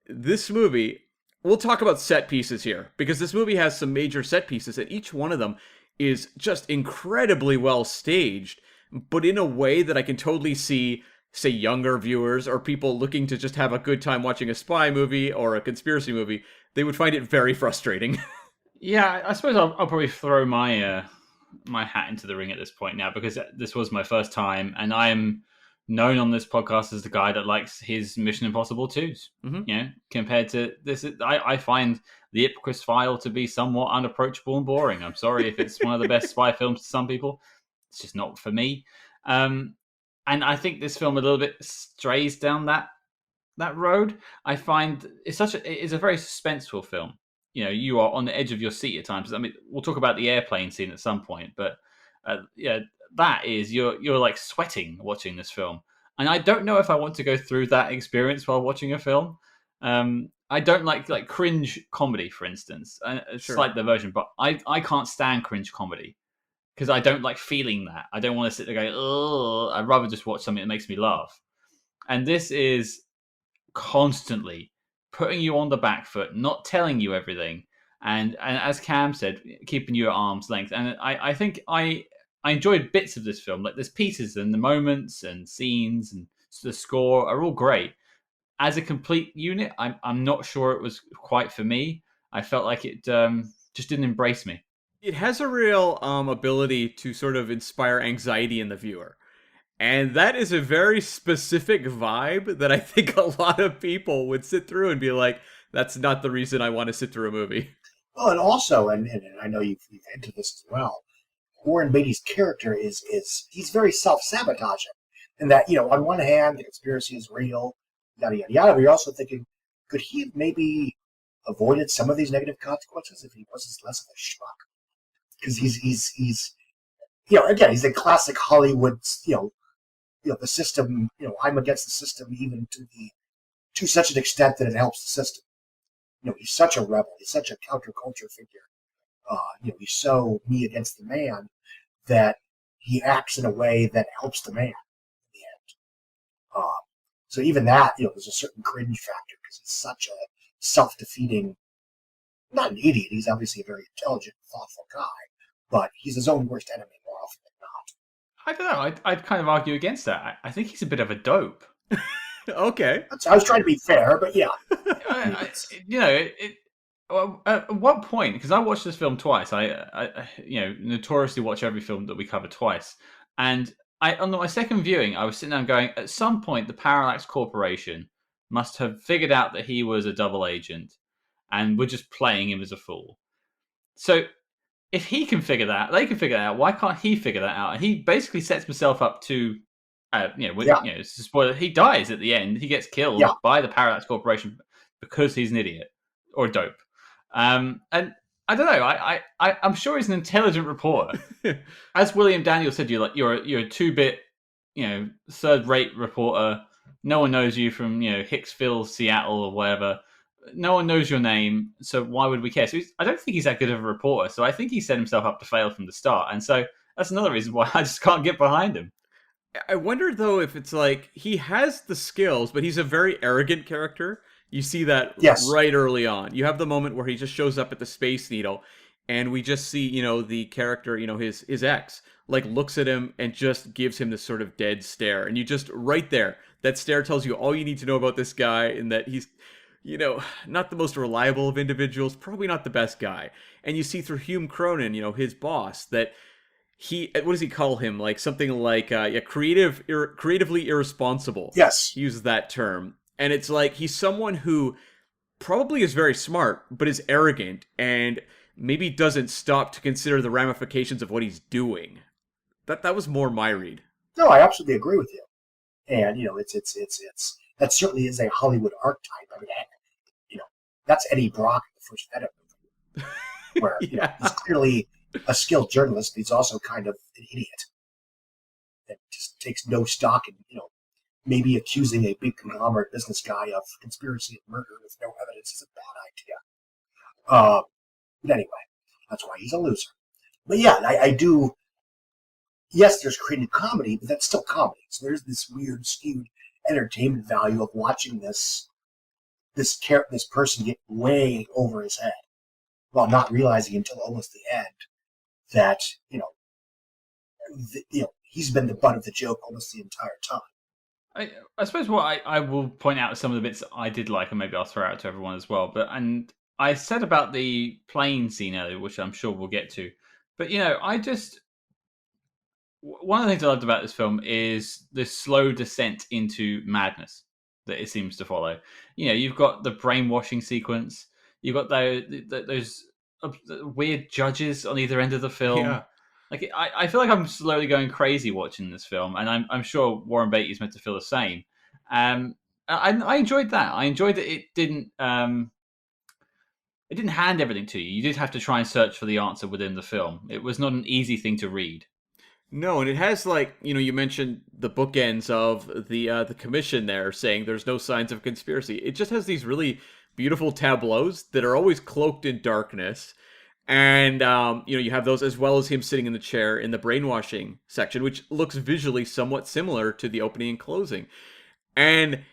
this movie, we'll talk about set pieces here because this movie has some major set pieces and each one of them is just incredibly well staged, but in a way that I can totally see, say, younger viewers or people looking to just have a good time watching a spy movie or a conspiracy movie, they would find it very frustrating. Yeah, I suppose I'll probably throw my hat into the ring at this point now because this was my first time, and I am known on this podcast as the guy that likes his Mission Impossible 2s. Mm-hmm. Compared to this, I find the Ipcris File to be somewhat unapproachable and boring. I'm sorry if it's one of the best spy films to some people. It's just not for me. And I think this film a little bit strays down that road. I find it's a very suspenseful film. You are on the edge of your seat at times. I mean, we'll talk about the airplane scene at some point, but yeah, that is you're like sweating watching this film, and I don't know if I want to go through that experience while watching a film. I don't like cringe comedy, for instance. It's Sure. like the version, but I can't stand cringe comedy because I don't like feeling that. I don't want to sit there going, oh. I'd rather just watch something that makes me laugh. And this is constantly putting you on the back foot, not telling you everything, and as Cam said, keeping you at arm's length. And I think I enjoyed bits of this film, like there's pieces and the moments and scenes and the score are all great. As a complete unit, I'm not sure it was quite for me. I felt like it just didn't embrace me. It has a real ability to sort of inspire anxiety in the viewer. And that is a very specific vibe that I think a lot of people would sit through and be like, that's not the reason I want to sit through a movie. Well, and also, and I know you've hinted this as well, Warren Beatty's character is he's very self-sabotaging. And that, on one hand, the conspiracy is real, yada, yada, yada, but you're also thinking, could he have maybe avoided some of these negative consequences if he was less of a schmuck? Because he's again, he's a classic Hollywood, the system, I'm against the system even to such an extent that it helps the system. He's such a rebel. He's such a counterculture figure. He's so me against the man that he acts in a way that helps the man in the end. So even that, there's a certain cringe factor because he's such a self-defeating, not an idiot. He's obviously a very intelligent, thoughtful guy, but he's his own worst enemy more often than not. I don't know. I'd kind of argue against that. I think he's a bit of a dope. Okay. I was trying to be fair, but yeah. At what point? Because I watched this film twice. I notoriously watch every film that we cover twice. And on my second viewing, I was sitting there going, at some point, the Parallax Corporation must have figured out that he was a double agent, and we're just playing him as a fool. So if he can figure that, they can figure that out. Why can't he figure that out? And he basically sets himself up to, it's a spoiler. He dies at the end. He gets killed by the Parallax Corporation because he's an idiot or a dope. And I don't know. I'm sure he's an intelligent reporter. As William Daniels said, you're a 2-bit, third-rate reporter. No one knows you from Hicksville, Seattle, or whatever. No one knows your name, so why would we care? So I don't think he's that good of a reporter. So I think he set himself up to fail from the start, and so that's another reason why I just can't get behind him. I wonder though if it's like he has the skills, but he's a very arrogant character. You see that Yes. right early on. You have the moment where he just shows up at the Space Needle, and we just see, the character, his ex, like looks at him and just gives him this sort of dead stare, and you just right there, that stare tells you all you need to know about this guy, and that he's, not the most reliable of individuals, probably not the best guy. And you see through Hume Cronyn, his boss, that what does he call him? Like something like creatively irresponsible. Yes. He uses that term, and it's like he's someone who probably is very smart, but is arrogant and maybe doesn't stop to consider the ramifications of what he's doing. That was more my read. No, I absolutely agree with you. And it's that certainly is a Hollywood archetype. I mean, that's Eddie Brock in the first Venom movie, where Yeah. he's clearly a skilled journalist, but he's also kind of an idiot that just takes no stock in maybe accusing a big conglomerate business guy of conspiracy and murder with no evidence is a bad idea. But anyway, that's why he's a loser. But yeah, I do. Yes, there's creative comedy, but that's still comedy. So there's this weird, skewed entertainment value of watching this person get way over his head while not realizing until almost the end that he's been the butt of the joke almost the entire time. I suppose what I will point out some of the bits that I did like, and maybe I'll throw out to everyone as well. And I said about the plane scene earlier, which I'm sure we'll get to. But one of the things I loved about this film is the slow descent into madness that it seems to follow. You've got the brainwashing sequence. You've got those weird judges on either end of the film. Yeah. Like I feel like I'm slowly going crazy watching this film, and I'm sure Warren Beatty is meant to feel the same. I enjoyed that. I enjoyed that it didn't hand everything to you. You did have to try and search for the answer within the film. It was not an easy thing to read. No, and it has you mentioned the bookends of the commission there saying there's no signs of conspiracy. It just has these really beautiful tableaus that are always cloaked in darkness. And, you have those as well as him sitting in the chair in the brainwashing section, which looks visually somewhat similar to the opening and closing. And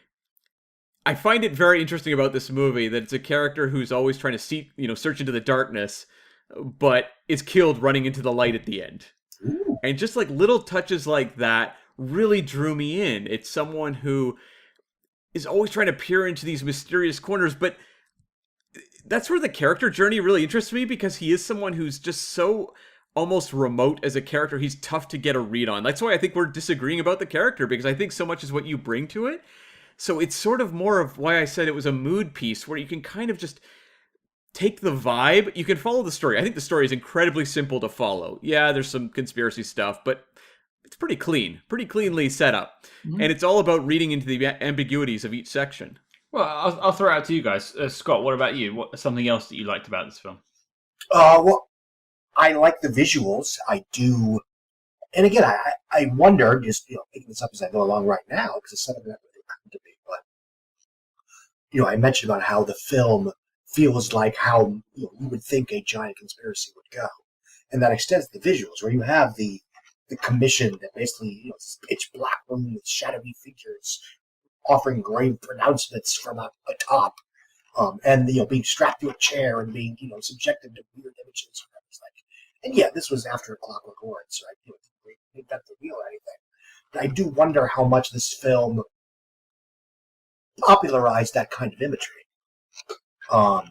I find it very interesting about this movie that it's a character who's always trying to search into the darkness, but is killed running into the light at the end. Ooh. And just like little touches like that really drew me in. It's someone who is always trying to peer into these mysterious corners, but that's where the character journey really interests me, because he is someone who's just so almost remote as a character. He's tough to get a read on. That's why I think we're disagreeing about the character, because I think so much is what you bring to it. So it's sort of more of why I said it was a mood piece, where you can kind of just take the vibe. You can follow the story. I think the story is incredibly simple to follow. Yeah, there's some conspiracy stuff, but it's pretty cleanly set up. Mm-hmm. And it's all about reading into the ambiguities of each section. Well, I'll throw it out to you guys. Scott, what about you? Something else that you liked about this film? Well, I like the visuals. I do. And again, I wonder, just picking this up as I go along right now, because it's something that really happened to me. But I mentioned about how the film feels like how you would think a giant conspiracy would go, and that extends to the visuals, where you have the commission that basically it's pitch black room with shadowy figures offering grave pronouncements from atop, and being strapped to a chair and being subjected to weird images. And yeah, this was after Clockwork Orange, so I didn't invent the wheel or anything. But I do wonder how much this film popularized that kind of imagery. And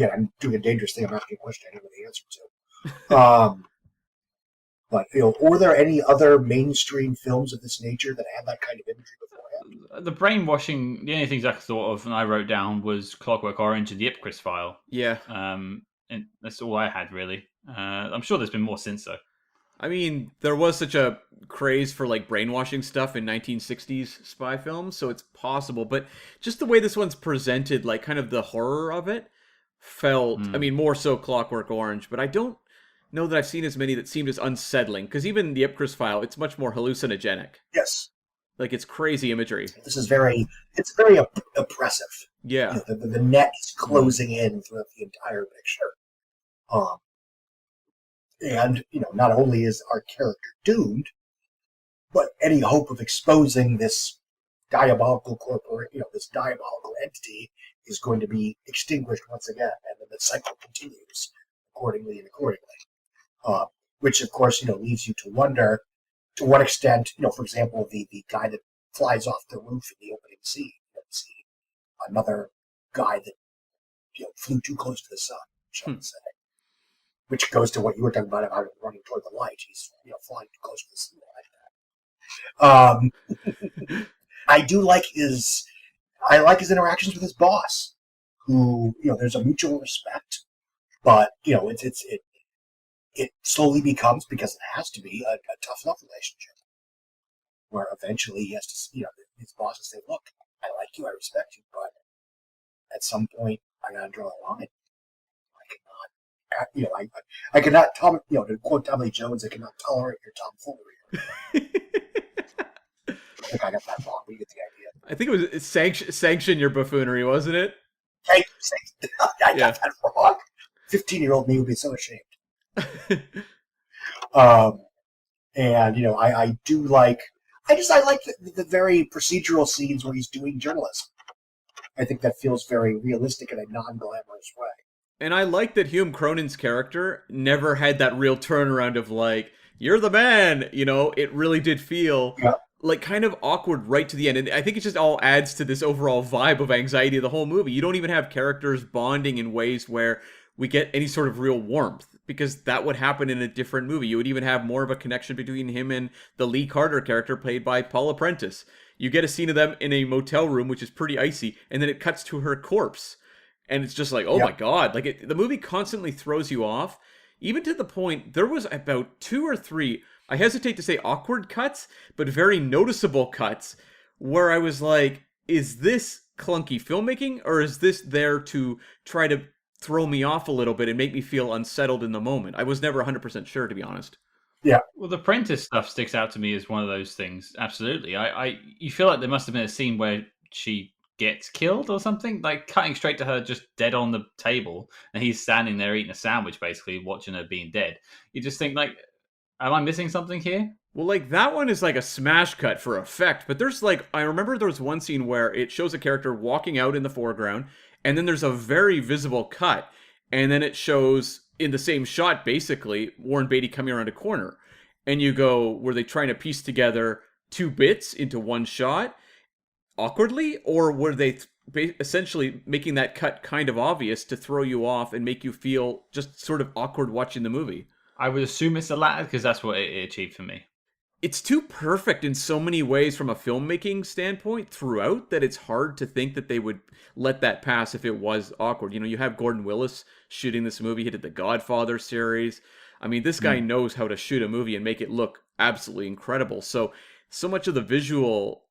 I'm doing a dangerous thing. I'm asking a question I don't know the answer to. But were there any other mainstream films of this nature that had that kind of imagery beforehand? The brainwashing, the only things I thought of and I wrote down was Clockwork Orange and the Ipcris File. Yeah. And that's all I had really. I'm sure there's been more since though. I mean, there was such a craze for like brainwashing stuff in 1960s spy films, so it's possible. But just the way this one's presented, like kind of the horror of it, felt, I mean, more so Clockwork Orange, but I don't know that I've seen as many that seemed as unsettling, because even the Ipcris file, it's much more hallucinogenic. Yes. Like, it's crazy imagery. This is it's very oppressive. Yeah. The net is closing in throughout the entire picture. And, not only is our character doomed, but any hope of exposing this diabolical this diabolical entity is going to be extinguished once again, and then the cycle continues accordingly. Which, of course, leaves you to wonder to what extent, for example, the guy that flies off the roof in the opening scene, see another guy that flew too close to the sun, shall we say. Which goes to what you were talking about running toward the light. He's flying too close to the sun like that. I like his interactions with his boss, who there's a mutual respect, but it slowly becomes, because it has to be, a tough love relationship, where eventually he has to his boss will say, "Look, I like you, I respect you, but at some point I gotta draw a line. I cannot, to quote Tommy Jones, I cannot tolerate your tomfoolery." I think I got that wrong, but you get the idea. I think it was sanction your buffoonery, wasn't it? Thank you. I got that wrong. 15-year-old me would be so ashamed. And I do like. I like the very procedural scenes where he's doing journalism. I think that feels very realistic in a non-glamorous way. And I like that Hume, Cronyn's character, never had that real turnaround of like, "You're the man." It really did feel like kind of awkward right to the end. And I think it just all adds to this overall vibe of anxiety of the whole movie. You don't even have characters bonding in ways where we get any sort of real warmth, because that would happen in a different movie. You would even have more of a connection between him and the Lee Carter character played by Paula Prentiss. You get a scene of them in a motel room, which is pretty icy, and then it cuts to her corpse. And it's just like, oh my God. Like, the movie constantly throws you off, even to the point, there was about 2 or 3, I hesitate to say awkward cuts, but very noticeable cuts, where I was like, is this clunky filmmaking, or is this there to try to throw me off a little bit and make me feel unsettled in the moment? I was never 100% sure, to be honest. Yeah. Well, the Prentiss stuff sticks out to me as one of those things. Absolutely. You feel like there must have been a scene where she gets killed or something, like cutting straight to her just dead on the table, and he's standing there eating a sandwich, basically watching her being dead. You just think, like, am I missing something here? Well, like, that one is like a smash cut for effect, but there's like, I remember there was one scene where it shows a character walking out in the foreground, and then there's a very visible cut, and then it shows in the same shot, basically, Warren Beatty coming around a corner. And you go, were they trying to piece together 2 bits into one shot awkwardly, or were they essentially making that cut kind of obvious to throw you off and make you feel just sort of awkward watching the movie? I would assume it's the latter, because that's what it achieved for me. It's too perfect in so many ways from a filmmaking standpoint throughout that it's hard to think that they would let that pass if it was awkward. You have Gordon Willis shooting this movie. He did the Godfather series. I mean, this guy knows how to shoot a movie and make it look absolutely incredible. So much of the visual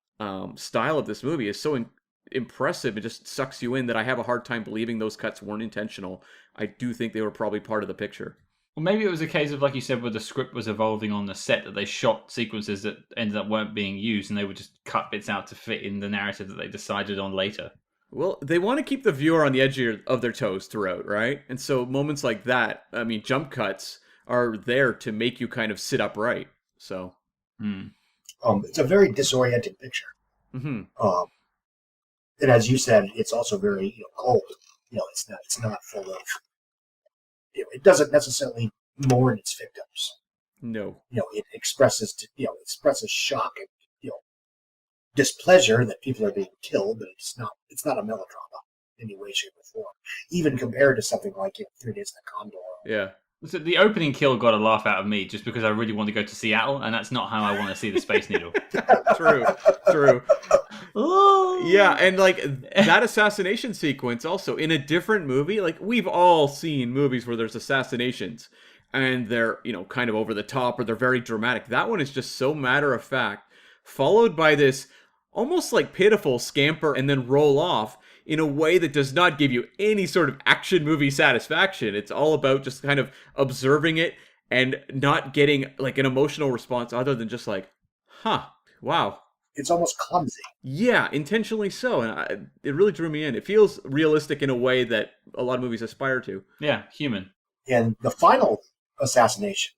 style of this movie is so impressive. It just sucks you in that I have a hard time believing those cuts weren't intentional. I do think they were probably part of the picture. Well, maybe it was a case of, like you said, where the script was evolving on the set, that they shot sequences that ended up weren't being used, and they would just cut bits out to fit in the narrative that they decided on later. Well, they want to keep the viewer on the edge of their toes throughout, right? And so moments like that, I mean, jump cuts are there to make you kind of sit upright. So, it's a very disorienting picture. Mm-hmm. And as you said, it's also very cold. It's not full of. It doesn't necessarily mourn its victims. No. It expresses shock and displeasure that people are being killed, but it's not a melodrama in any way, shape, or form. Even compared to something like 3 Days of the Condor. Yeah. So the opening kill got a laugh out of me just because I really want to go to Seattle, and that's not how I want to see the Space Needle. True. Yeah, and like that assassination sequence also in a different movie, like we've all seen movies where there's assassinations. and they're, kind of over the top or they're very dramatic. That one is just so matter of fact, followed by this almost like pitiful scamper and then roll off in a way that does not give you any sort of action movie satisfaction. It's all about just kind of observing it and not getting like an emotional response other than just like, huh, wow. It's almost clumsy. Yeah, intentionally so. And it really drew me in. It feels realistic in a way that a lot of movies aspire to. Yeah, human. And the final assassination,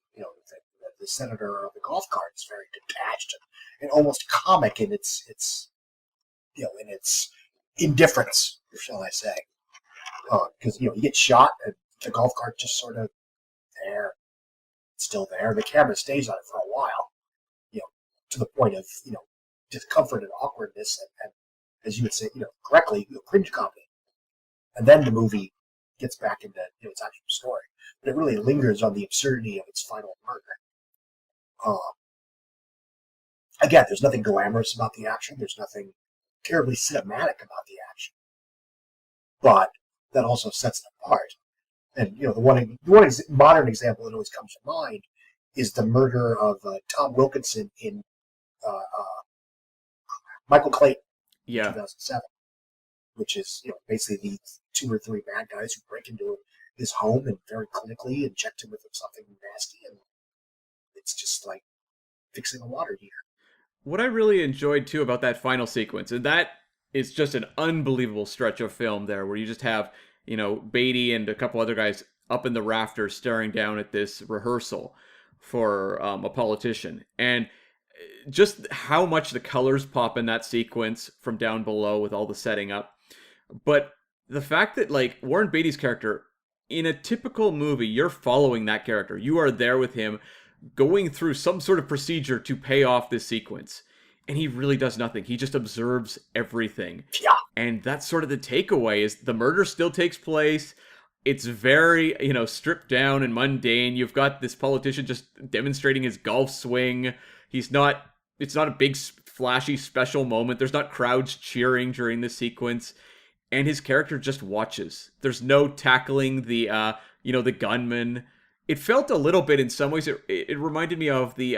the senator of the golf cart is very detached and almost comic in its in its indifference, shall I say? Because you get shot and the golf cart just sort of there, it's still there. The camera stays on it for a while, to the point of discomfort and awkwardness, and as you would say, correctly, cringe comedy. And then the movie gets back into its actual story, but it really lingers on the absurdity of its final murder. Again, there's nothing glamorous about the action. There's nothing terribly cinematic about the action, but that also sets it apart. And the one modern example that always comes to mind is the murder of Tom Wilkinson in Michael Clayton, in 2007, which is basically the 2 or 3 bad guys who break into his home and very clinically inject him with something nasty, and it's just like fixing a water heater. What I really enjoyed too about that final sequence, and that is just an unbelievable stretch of film there, where you just have Beatty and a couple other guys up in the rafters staring down at this rehearsal for a politician, and just how much the colors pop in that sequence from down below with all the setting up. But the fact that like Warren Beatty's character, in a typical movie, you're following that character. You are there with him going through some sort of procedure to pay off this sequence. And he really does nothing. He just observes everything. Yeah. And that's sort of the takeaway, is the murder still takes place. It's very, stripped down and mundane. You've got this politician just demonstrating his golf swing. It's not a big flashy special moment. There's not crowds cheering during this sequence. And his character just watches. There's no tackling the gunman. It felt a little bit, in some ways, it reminded me of the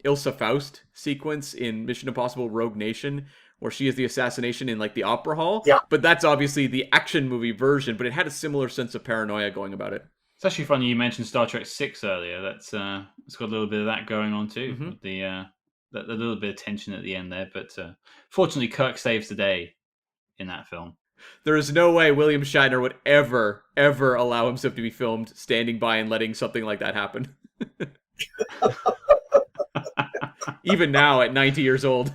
Ilsa Faust sequence in Mission Impossible Rogue Nation, where she is the assassination in like the opera hall. Yeah. But that's obviously the action movie version, but it had a similar sense of paranoia going about it. It's actually funny you mentioned Star Trek 6 earlier. It's got a little bit of that going on too. Mm-hmm. With the little bit of tension at the end there. But fortunately, Kirk saves the day in that film. There is no way William Shatner would ever allow himself to be filmed standing by and letting something like that happen. Even now, at 90 years old.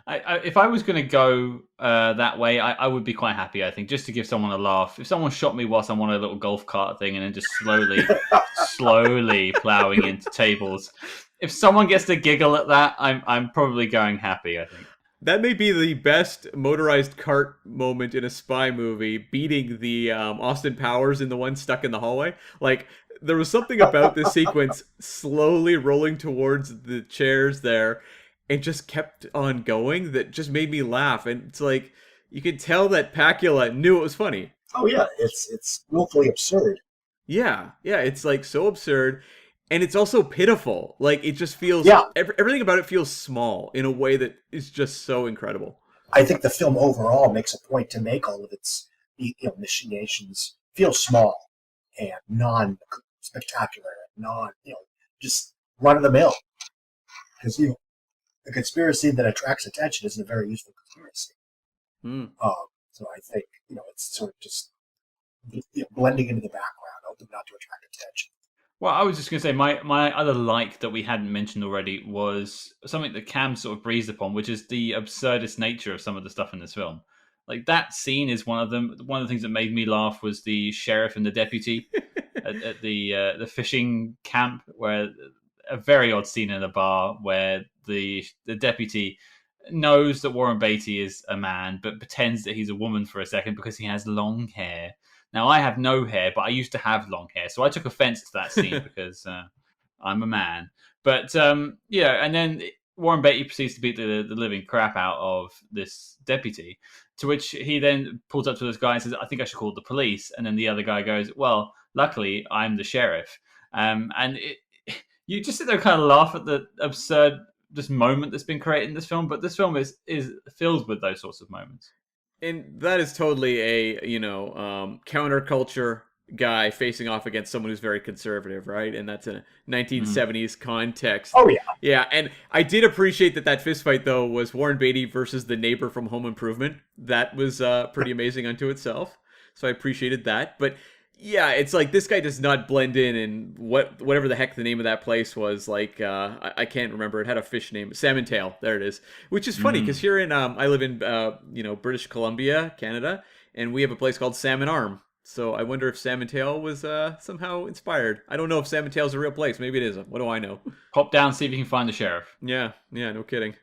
If I was going to go that way, I would be quite happy, I think, just to give someone a laugh. If someone shot me whilst I'm on a little golf cart thing and then just slowly plowing into tables, if someone gets to giggle at that, I'm probably going happy, I think. That may be the best motorized cart moment in a spy movie, beating the Austin Powers in the one stuck in the hallway. Like, there was something about this sequence slowly rolling towards the chairs there and just kept on going that just made me laugh. And it's like, you could tell that Pakula knew it was funny. Oh yeah, it's willfully absurd. Yeah, it's like so absurd. And it's also pitiful. Like, it just feels... Yeah. Everything about it feels small in a way that is just so incredible. I think the film overall makes a point to make all of its machinations feel small and non-spectacular, just run-of-the-mill. Because, a conspiracy that attracts attention isn't a very useful conspiracy. So I think, it's sort of just blending into the background, hoping not to attract attention. Well, I was just going to say, my other like that we hadn't mentioned already was something that Cam sort of breezed upon, which is the absurdist nature of some of the stuff in this film. Like, that scene is one of them. One of the things that made me laugh was the sheriff and the deputy at the fishing camp, where a very odd scene in a bar where the deputy knows that Warren Beatty is a man, but pretends that he's a woman for a second because he has long hair. Now, I have no hair, but I used to have long hair, so I took offense to that scene because I'm a man. But, and then Warren Beatty proceeds to beat the living crap out of this deputy, to which he then pulls up to this guy and says, I think I should call the police. And then the other guy goes, well, luckily, I'm the sheriff. And you just sit there and kind of laugh at the absurd this moment that's been created in this film, but this film is filled with those sorts of moments. And that is totally a, counterculture guy facing off against someone who's very conservative, right? And that's in a 1970s context. Oh, yeah. Yeah, and I did appreciate that fist fight, though, was Warren Beatty versus the neighbor from Home Improvement. That was pretty amazing unto itself. So I appreciated that. But yeah, it's like this guy does not blend in, and whatever the heck the name of that place was, like I can't remember. It had a fish name, Salmon Tail. There it is. Which is funny because here in I live in British Columbia, Canada, and we have a place called Salmon Arm. So I wonder if Salmon Tail was somehow inspired. I don't know if Salmon Tail is a real place. Maybe it isn't. What do I know? Pop down, see if you can find the sheriff. Yeah, no kidding.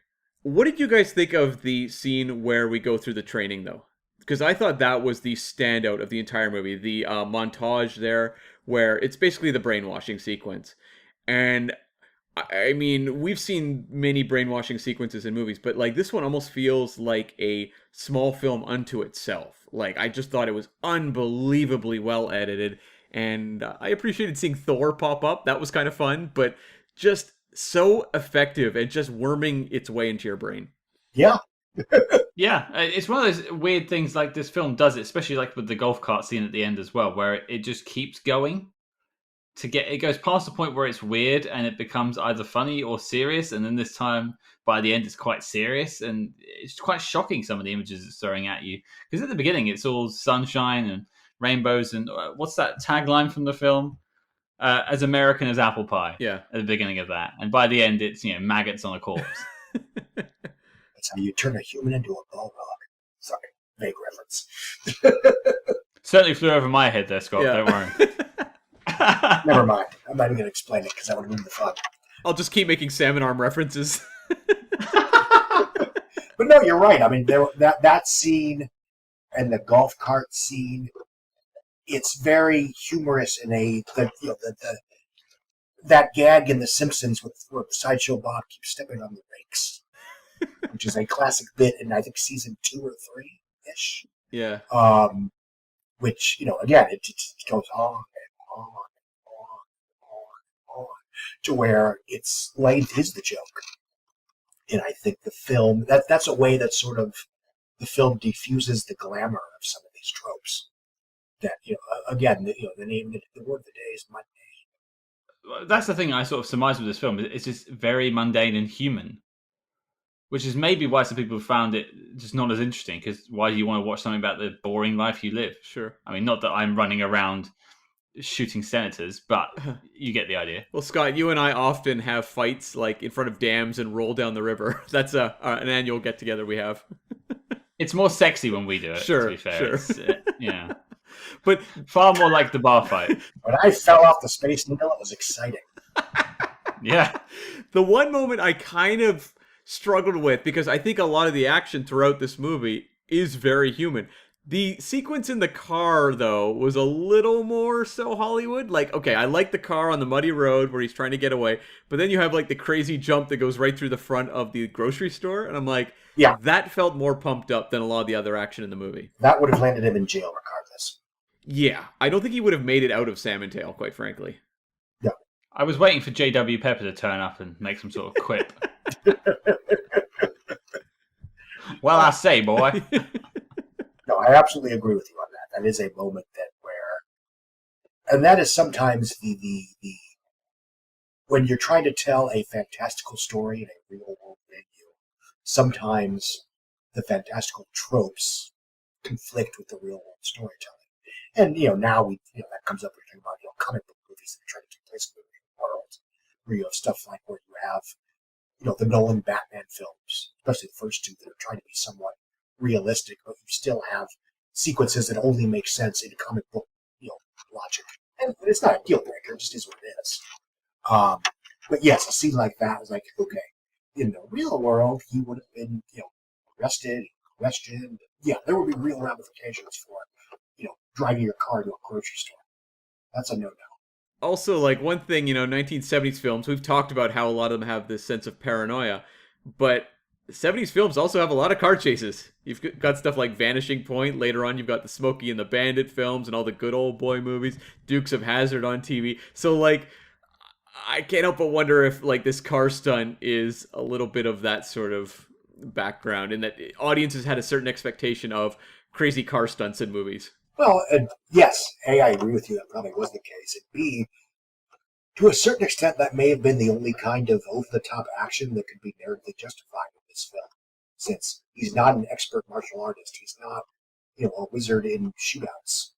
What did you guys think of the scene where we go through the training, though? Because I thought that was the standout of the entire movie. The montage there, where it's basically the brainwashing sequence. And, I mean, we've seen many brainwashing sequences in movies, but, like, this one almost feels like a small film unto itself. Like, I just thought it was unbelievably well edited. And I appreciated seeing Thor pop up. That was kind of fun, but just so effective and just worming its way into your brain. Yeah. Yeah, it's one of those weird things like this film does it, especially like with the golf cart scene at the end as well, where it just keeps going it goes past the point where it's weird and it becomes either funny or serious, and then this time by the end it's quite serious, and it's quite shocking some of the images it's throwing at you, because at the beginning it's all sunshine and rainbows and what's that tagline from the film? As American as apple pie. Yeah. At the beginning of that, and by the end it's maggots on a corpse. That's how you turn a human into a bulldog. Sorry, vague reference. Certainly flew over my head there, Scott. Yeah. Don't worry. Never mind. I'm not even going to explain it because that would ruin the fun. I'll just keep making salmon arm references. But no, you're right. I mean, that scene and the golf cart scene, it's very humorous in that gag in The Simpsons where Sideshow Bob keeps stepping on the rakes. Which is a classic bit in, I think, season 2 or 3-ish. Yeah. Which, again, it goes on and on and on and on to where its length is the joke. And I think the film, that's a way that sort of the film diffuses the glamour of some of these tropes. That, again, the name, the word of the day is mundane. That's the thing I sort of surmise with this film. It's just very mundane and human. Which is maybe why some people found it just not as interesting, because why do you want to watch something about the boring life you live? Sure. I mean, not that I'm running around shooting senators, but you get the idea. Well, Scott, you and I often have fights like in front of dams and roll down the river. That's an annual get-together we have. It's more sexy when we do it, sure, to be fair. Sure. Yeah. But far more like the bar fight. When I fell off the Space Needle, it was exciting. Yeah. The one moment I kind of struggled with, because I think a lot of the action throughout this movie is very human. The sequence in the car, though, was a little more so Hollywood. Like, okay, I like the car on the muddy road where he's trying to get away, but then you have like the crazy jump that goes right through the front of the grocery store, and I'm like, yeah, that felt more pumped up than a lot of the other action in the movie. That would have landed him in jail regardless. Yeah, I don't think he would have made it out of Salmon Tail, quite frankly. Yeah. I was waiting for J.W. Pepper to turn up and make some sort of quip. Well, I say, boy. No, I absolutely agree with you on that. That is a moment and that is sometimes the when you're trying to tell a fantastical story in a real world venue, sometimes the fantastical tropes conflict with the real world storytelling. And, now that comes up when you're talking about, comic book movies that are trying to take place in the real world, where you have stuff like where you have, the Nolan Batman films, especially the first two, that are trying to be somewhat realistic, but you still have sequences that only make sense in comic book, logic. And it's not a deal breaker; it just is what it is. But yes, a scene like that was like, okay, in the real world, he would have been, arrested, questioned. Yeah, there would be real ramifications for, driving your car to a grocery store. That's a no-no. Also, like, one thing, 1970s films, we've talked about how a lot of them have this sense of paranoia. But 70s films also have a lot of car chases. You've got stuff like Vanishing Point. Later on, you've got the Smokey and the Bandit films and all the good old boy movies. Dukes of Hazzard on TV. So, like, I can't help but wonder if, like, this car stunt is a little bit of that sort of background, and that audiences had a certain expectation of crazy car stunts in movies. Well, yes, A, I agree with you. That probably was the case. And B, to a certain extent, that may have been the only kind of over-the-top action that could be narratively justified in this film, since he's not an expert martial artist. He's not, a wizard in shootouts.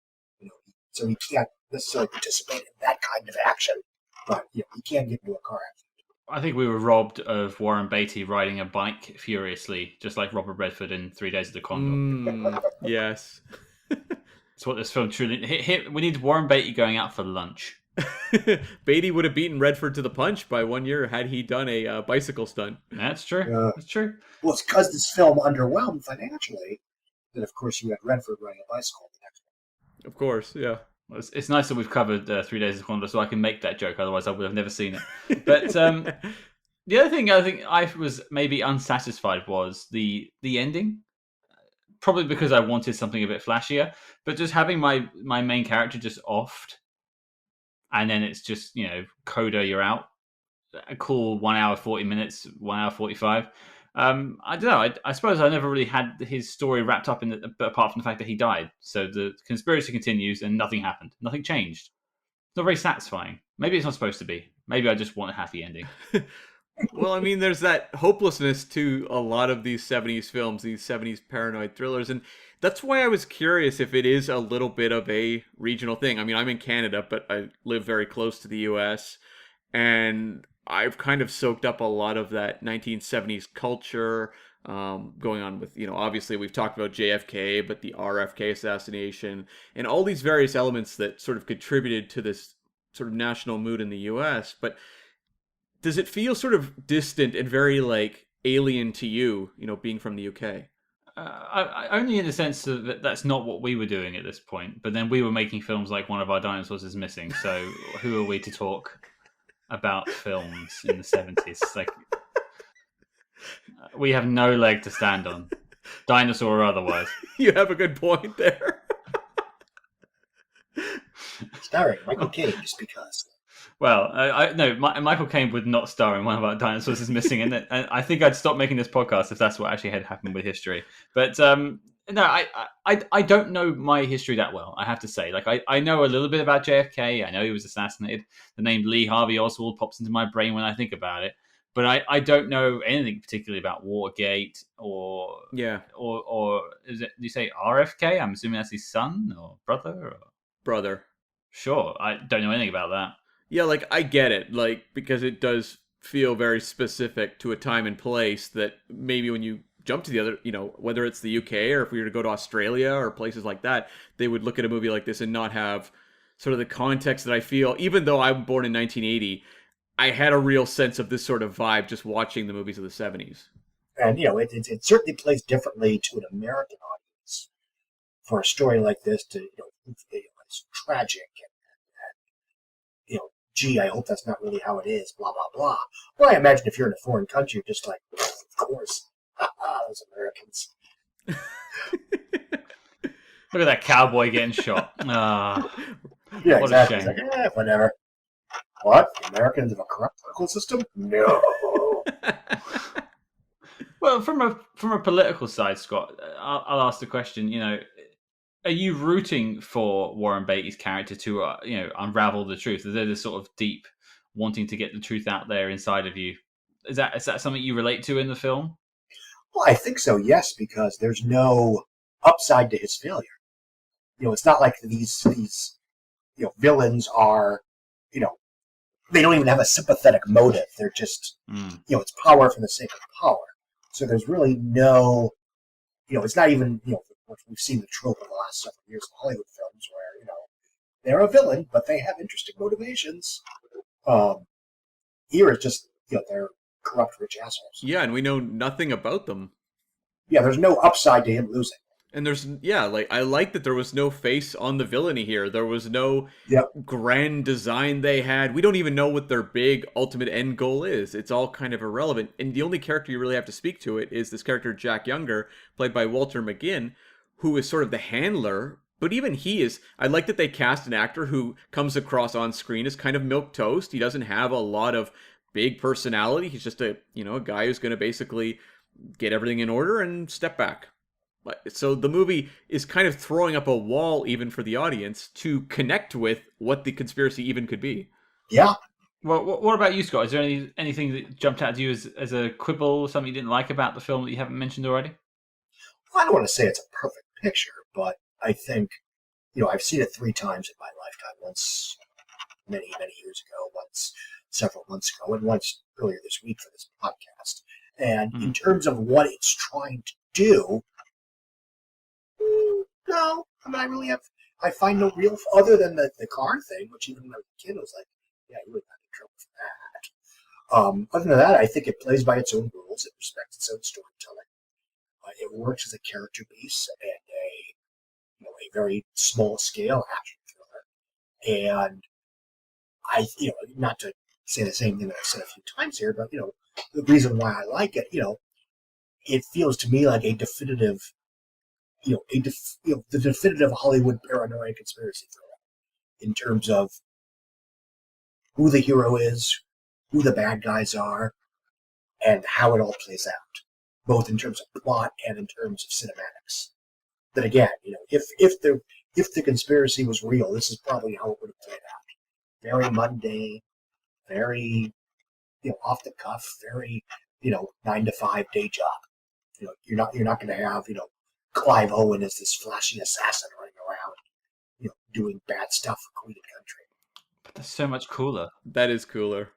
So he can't necessarily participate in that kind of action. But he can get into a car accident. I think we were robbed of Warren Beatty riding a bike furiously, just like Robert Redford in 3 Days of the Condor. Yes. That's what this film truly... We need Warren Beatty going out for lunch. Beatty would have beaten Redford to the punch by 1 year had he done a bicycle stunt. That's true. That's true. Well, it's because this film underwhelmed financially that, of course, you had Redford riding a bicycle the next one. Of course, yeah. Well, it's nice that we've covered 3 Days of the Condor, so I can make that joke. Otherwise, I would have never seen it. But the other thing I think I was maybe unsatisfied was the ending. Probably because I wanted something a bit flashier, but just having my main character just offed, and then it's just, coda, you're out. A cool 1 hour 40 minutes, 1 hour 45. I don't know. I suppose I never really had his story wrapped up in it, apart from the fact that he died. So the conspiracy continues and nothing happened. Nothing changed. It's not very satisfying. Maybe it's not supposed to be. Maybe I just want a happy ending. Well, I mean, there's that hopelessness to a lot of these 70s films, these 70s paranoid thrillers. And that's why I was curious if it is a little bit of a regional thing. I mean, I'm in Canada, but I live very close to the US. And I've kind of soaked up a lot of that 1970s culture going on with, obviously we've talked about JFK, but the RFK assassination and all these various elements that sort of contributed to this sort of national mood in the US. But does it feel sort of distant and very like alien to you, being from the UK? I only in the sense that that's not what we were doing at this point. But then we were making films like One of Our Dinosaurs is Missing. So who are we to talk about films in the 70s? Like, we have no leg to stand on, dinosaur or otherwise. You have a good point there. Starring Michael Caine, just because. Well, Michael Caine would not star in One of Our Dinosaurs is Missing, and I think I'd stop making this podcast if that's what actually had happened with history. But no, I don't know my history that well, I have to say. Like, I know a little bit about JFK. I know he was assassinated. The name Lee Harvey Oswald pops into my brain when I think about it. But I don't know anything particularly about Watergate or is it? Do you say RFK? I'm assuming that's his son or brother. Brother. Sure, I don't know anything about that. Yeah, like, I get it, like, because it does feel very specific to a time and place that maybe when you jump to the other, whether it's the UK or if we were to go to Australia or places like that, they would look at a movie like this and not have sort of the context that I feel, even though I'm born in 1980, I had a real sense of this sort of vibe just watching the movies of the 70s. And, it certainly plays differently to an American audience for a story like this to, it's tragic and gee, I hope that's not really how it is, blah, blah, blah. Well, I imagine if you're in a foreign country, you're just like, of course, those Americans. Look at that cowboy getting shot. Yeah, what exactly. a shame. It's like, whatever. What? The Americans have a corrupt political system? No. Well, from a political side, Scott, I'll ask the question, are you rooting for Warren Beatty's character to, unravel the truth? Is there this sort of deep wanting to get the truth out there inside of you? Is that something you relate to in the film? Well, I think so, yes, because there's no upside to his failure. It's not like these villains are, they don't even have a sympathetic motive. They're just, it's power for the sake of power. So there's really no, it's not even, we've seen the trope in the last several years of Hollywood films where, they're a villain, but they have interesting motivations. Here it's just, they're corrupt rich assholes. Yeah, and we know nothing about them. Yeah, there's no upside to him losing. And there's, yeah, like, I like that there was no face on the villainy here. There was no Yep. grand design they had. We don't even know what their big ultimate end goal is. It's all kind of irrelevant. And the only character you really have to speak to it is this character, Jack Younger, played by Walter McGinn, who is sort of the handler. But even he is, I like that they cast an actor who comes across on screen as kind of milquetoast. He doesn't have a lot of big personality. He's just a, a guy who's going to basically get everything in order and step back. So the movie is kind of throwing up a wall even for the audience to connect with what the conspiracy even could be. Yeah. Well, what about you, Scott? Is there anything that jumped out to you as a quibble, something you didn't like about the film that you haven't mentioned already? Well, I don't want to say it's a perfect picture, but I think, I've seen it 3 times in my lifetime. Once many, many years ago, once several months ago, and once earlier this week for this podcast. And in terms of what it's trying to do, no, I mean, I find no real, other than the car thing, which even when I was a kid, I was like, yeah, you would not in trouble for that. Other than that, I think it plays by its own rules. It respects its own storytelling. It works as a character piece and a very small scale action thriller. And not to say the same thing that I've said a few times here, but the reason why I like it, it feels to me like a definitive, the definitive Hollywood paranoid conspiracy thriller in terms of who the hero is, who the bad guys are, and how it all plays out, both in terms of plot and in terms of cinematics. But again, if the conspiracy was real, this is probably how it would have played out. Very mundane, very off the cuff, very 9-to-5 day job. You're not going to have Clive Owen as this flashy assassin running around doing bad stuff for Queen and Country. But that's so much cooler. That is cooler.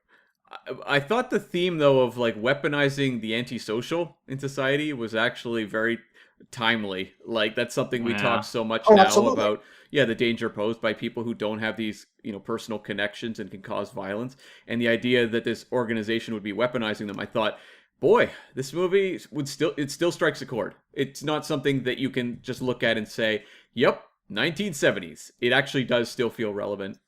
I thought the theme, though, of like weaponizing the antisocial in society was actually very timely. Like, that's something we talk so much now absolutely. about. Yeah, the danger posed by people who don't have these, personal connections and can cause violence. And the idea that this organization would be weaponizing them, I thought, boy, this movie it still strikes a chord. It's not something that you can just look at and say, yep, 1970s. It actually does still feel relevant.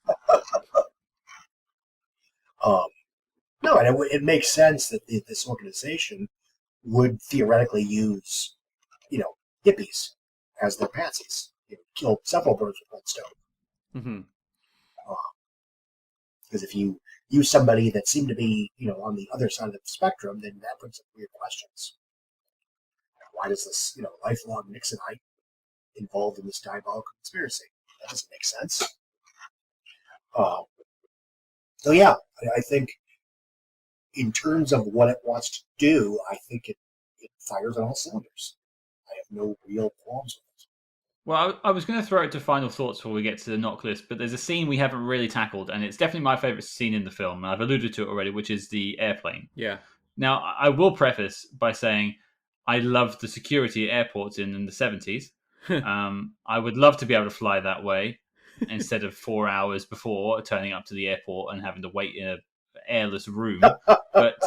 No, and it makes sense that this organization would theoretically use, hippies as their patsies. Kill several birds with one stone. Mm-hmm. Because if you use somebody that seemed to be, on the other side of the spectrum, then that brings up weird questions. Why does this, lifelong Nixonite involved in this diabolical conspiracy? That doesn't make sense. So yeah, I think in terms of what it wants to do, I think it fires on all cylinders. I have no real qualms with it. Well, I was going to throw it to final thoughts before we get to the knock list, but there's a scene we haven't really tackled, and it's definitely my favourite scene in the film, and I've alluded to it already, which is the airplane. Yeah. Now, I will preface by saying I love the security at airports in the 70s. I would love to be able to fly that way instead of 4 hours before turning up to the airport and having to wait in an airless room. But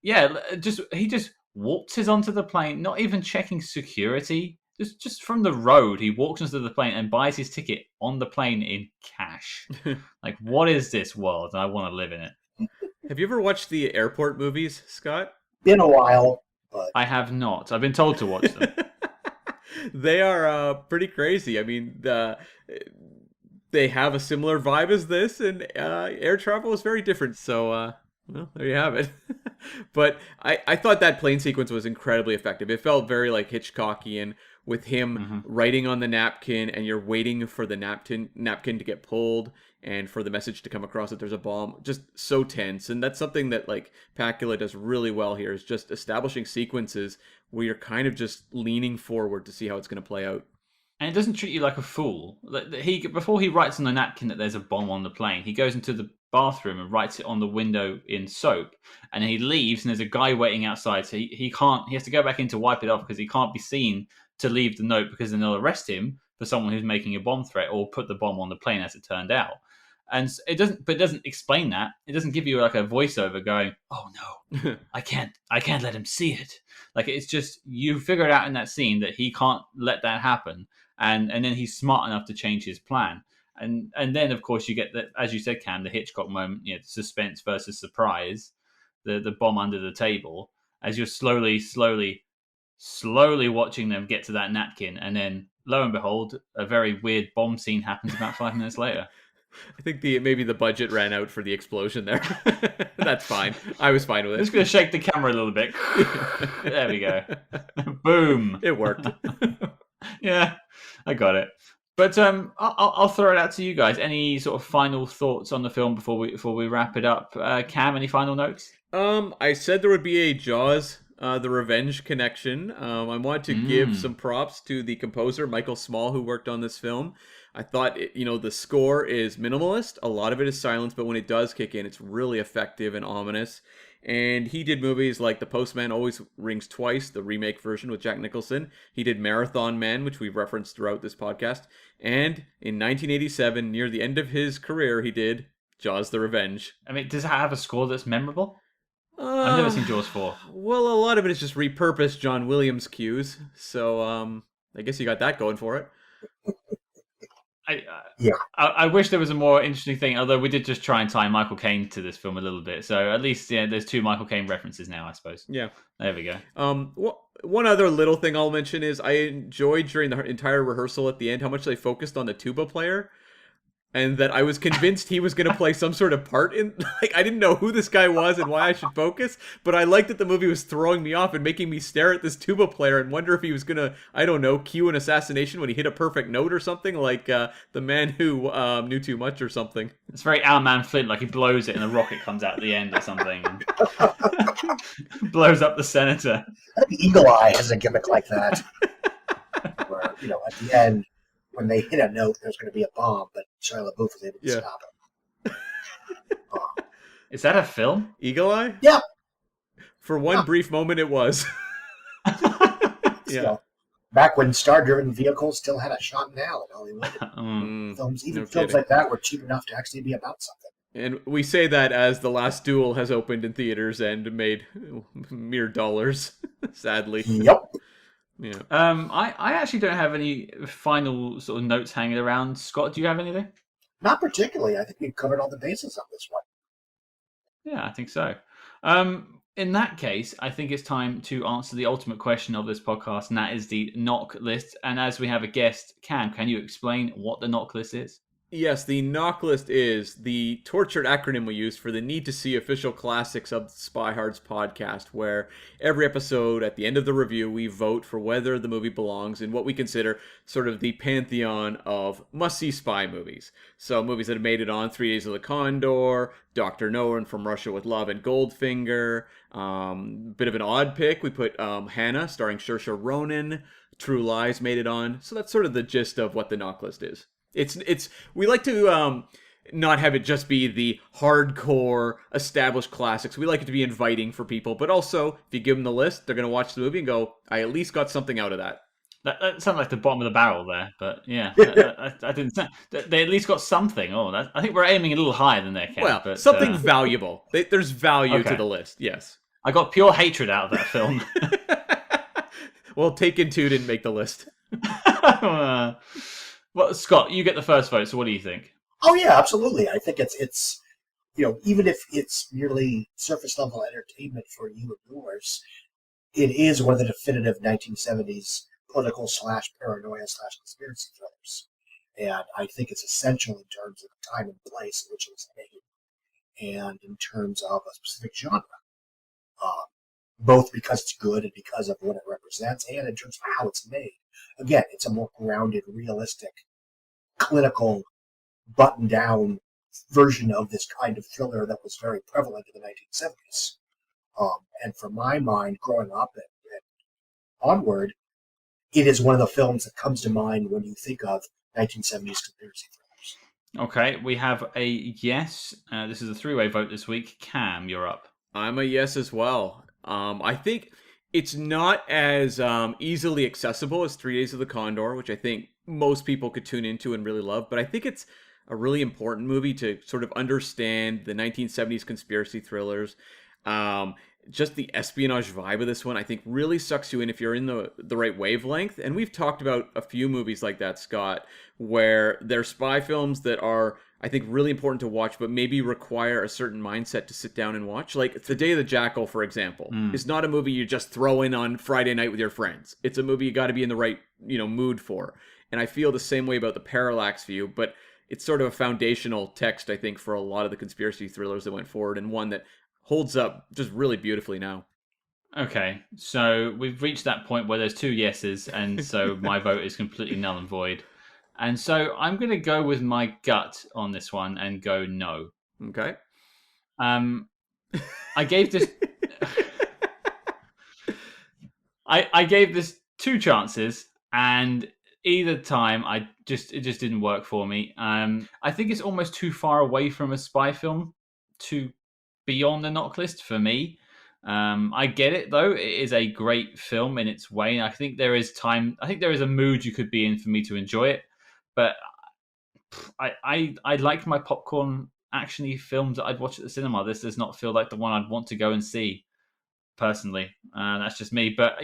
he just waltzes onto the plane, not even checking security. Just from the road, he walks into the plane and buys his ticket on the plane in cash. Like, what is this world? And I want to live in it. Have you ever watched the airport movies, Scott? Been a while, but I have not. I've been told to watch them. They are pretty crazy. I mean, they have a similar vibe as this, and air travel is very different. So, well, there you have it. But I thought that plane sequence was incredibly effective. It felt very like Hitchcockian, with him writing on the napkin, and you're waiting for the napkin to get pulled and for the message to come across that there's a bomb. Just so tense. And that's something that like Pakula does really well here, is just establishing sequences where you're kind of just leaning forward to see how it's going to play out. And it doesn't treat you like a fool. Before he writes on the napkin that there's a bomb on the plane, he goes into the bathroom and writes it on the window in soap. And then he leaves, and there's a guy waiting outside. So he has to go back in to wipe it off because he can't be seen to leave the note, because then they'll arrest him for someone who's making a bomb threat or put the bomb on the plane, as it turned out. And it doesn't explain that. It doesn't give you like a voiceover going, "Oh no, I can't let him see it." Like it's just you figure it out in that scene that he can't let that happen, and then he's smart enough to change his plan. And then of course you get the, as you said, Cam, the Hitchcock moment, suspense versus surprise, the bomb under the table, as you're slowly watching them get to that napkin, and then lo and behold, a very weird bomb scene happens about 5 minutes later. I think maybe the budget ran out for the explosion there. That's fine. I was fine with it. I'm just going to shake the camera a little bit. There we go. Boom. It worked. Yeah, I got it. But I'll throw it out to you guys. Any sort of final thoughts on the film before we wrap it up? Cam, any final notes? I said there would be a Jaws, the Revenge connection. I want to give some props to the composer, Michael Small, who worked on this film. I thought, the score is minimalist. A lot of it is silence, but when it does kick in, it's really effective and ominous. And he did movies like The Postman Always Rings Twice, the remake version with Jack Nicholson. He did Marathon Man, which we've referenced throughout this podcast. And in 1987, near the end of his career, he did Jaws the Revenge. I mean, does it have a score that's memorable? I've never seen Jaws 4. Well, a lot of it is just repurposed John Williams cues. So I guess you got that going for it. I wish there was a more interesting thing, although we did just try and tie Michael Caine to this film a little bit. So at least there's 2 Michael Caine references now, I suppose. Yeah. There we go. One other little thing I'll mention is I enjoyed during the entire rehearsal at the end how much they focused on the tuba player. And that I was convinced he was going to play some sort of part in... Like, I didn't know who this guy was and why I should focus, but I liked that the movie was throwing me off and making me stare at this tuba player and wonder if he was going to, I don't know, cue an assassination when he hit a perfect note or something, like The Man Who Knew Too Much or something. It's very Our Man Flint, like he blows it and a rocket comes out at the end or something. And blows up the senator. I think Eagle Eye has a gimmick like that. Where, at the end, when they hit a note, there's going to be a bomb, but Shia LaBeouf was able to stop it. Is that a film? Eagle Eye? Yeah. For one brief moment, it was. So, back when star-driven vehicles still had a shot now in Hollywood. Films like that were cheap enough to actually be about something. And we say that as The Last Duel has opened in theaters and made mere dollars, sadly. Yep. Yeah. I actually don't have any final sort of notes hanging around. Scott, do you have anything? Not particularly. I think we've covered all the bases on this one. Yeah, I think so. In that case, I think it's time to answer the ultimate question of this podcast, and that is the knock list. And as we have a guest, Cam, can you explain what the knock list is? Yes, the knock list is the tortured acronym we use for the Need to See official classics of Spy Hard's podcast, where every episode, at the end of the review, we vote for whether the movie belongs in what we consider sort of the pantheon of must-see spy movies. So movies that have made it on 3 Days of the Condor, Dr. No and From Russia with Love and Goldfinger. Bit of an odd pick. We put Hannah, starring Saoirse Ronan. True Lies made it on. So that's sort of the gist of what the knock list is. It's we like to not have it just be the hardcore established classics. We like it to be inviting for people, but also if you give them the list, they're going to watch the movie and go, I at least got something out of that. That sounds like the bottom of the barrel there, but yeah, I didn't say they at least got something. I think we're aiming a little higher than that. Well, but, something valuable. There's value to the list. Yes, I got pure hatred out of that film. Well, Taken 2 didn't make the list. Well, Scott, you get the first vote, so what do you think? Oh, yeah, absolutely. I think it's even if it's merely surface-level entertainment for you and yours, it is one of the definitive 1970s political/paranoia/conspiracy thrillers. And I think it's essential in terms of the time and place in which it was made, and in terms of a specific genre. Both because it's good and because of what it represents, and in terms of how it's made. Again, it's a more grounded, realistic, clinical, button-down version of this kind of thriller that was very prevalent in the 1970s. And for my mind, growing up and onward, it is one of the films that comes to mind when you think of 1970s conspiracy thrillers. Okay, we have a yes. This is a three-way vote this week. Cam, you're up. I'm a yes as well. I think it's not as easily accessible as 3 Days of the Condor, which I think most people could tune into and really love, but I think it's a really important movie to sort of understand the 1970s conspiracy thrillers. Um, just the espionage vibe of this one, I think, really sucks you in if you're in the right wavelength. And we've talked about a few movies like that, Scott, where they're spy films that are, I think, really important to watch, but maybe require a certain mindset to sit down and watch. Like The Day of the Jackal, for example, is not a movie you just throw in on Friday night with your friends. It's a movie you got to be in the right, mood for. And I feel the same way about The Parallax View, but it's sort of a foundational text, I think, for a lot of the conspiracy thrillers that went forward, and one that holds up just really beautifully now. Okay, so we've reached that point where there's 2 yeses, and so my vote is completely null and void. And so I'm going to go with my gut on this one and go no. Okay. I gave this I gave this 2 chances, and either time it just didn't work for me. I think it's almost too far away from a spy film to be on the knock list for me. I get it though; it is a great film in its way. I think there is time. I think there is a mood you could be in for me to enjoy it. But I like my popcorn actiony films that I'd watch at the cinema. This does not feel like the one I'd want to go and see personally. That's just me. But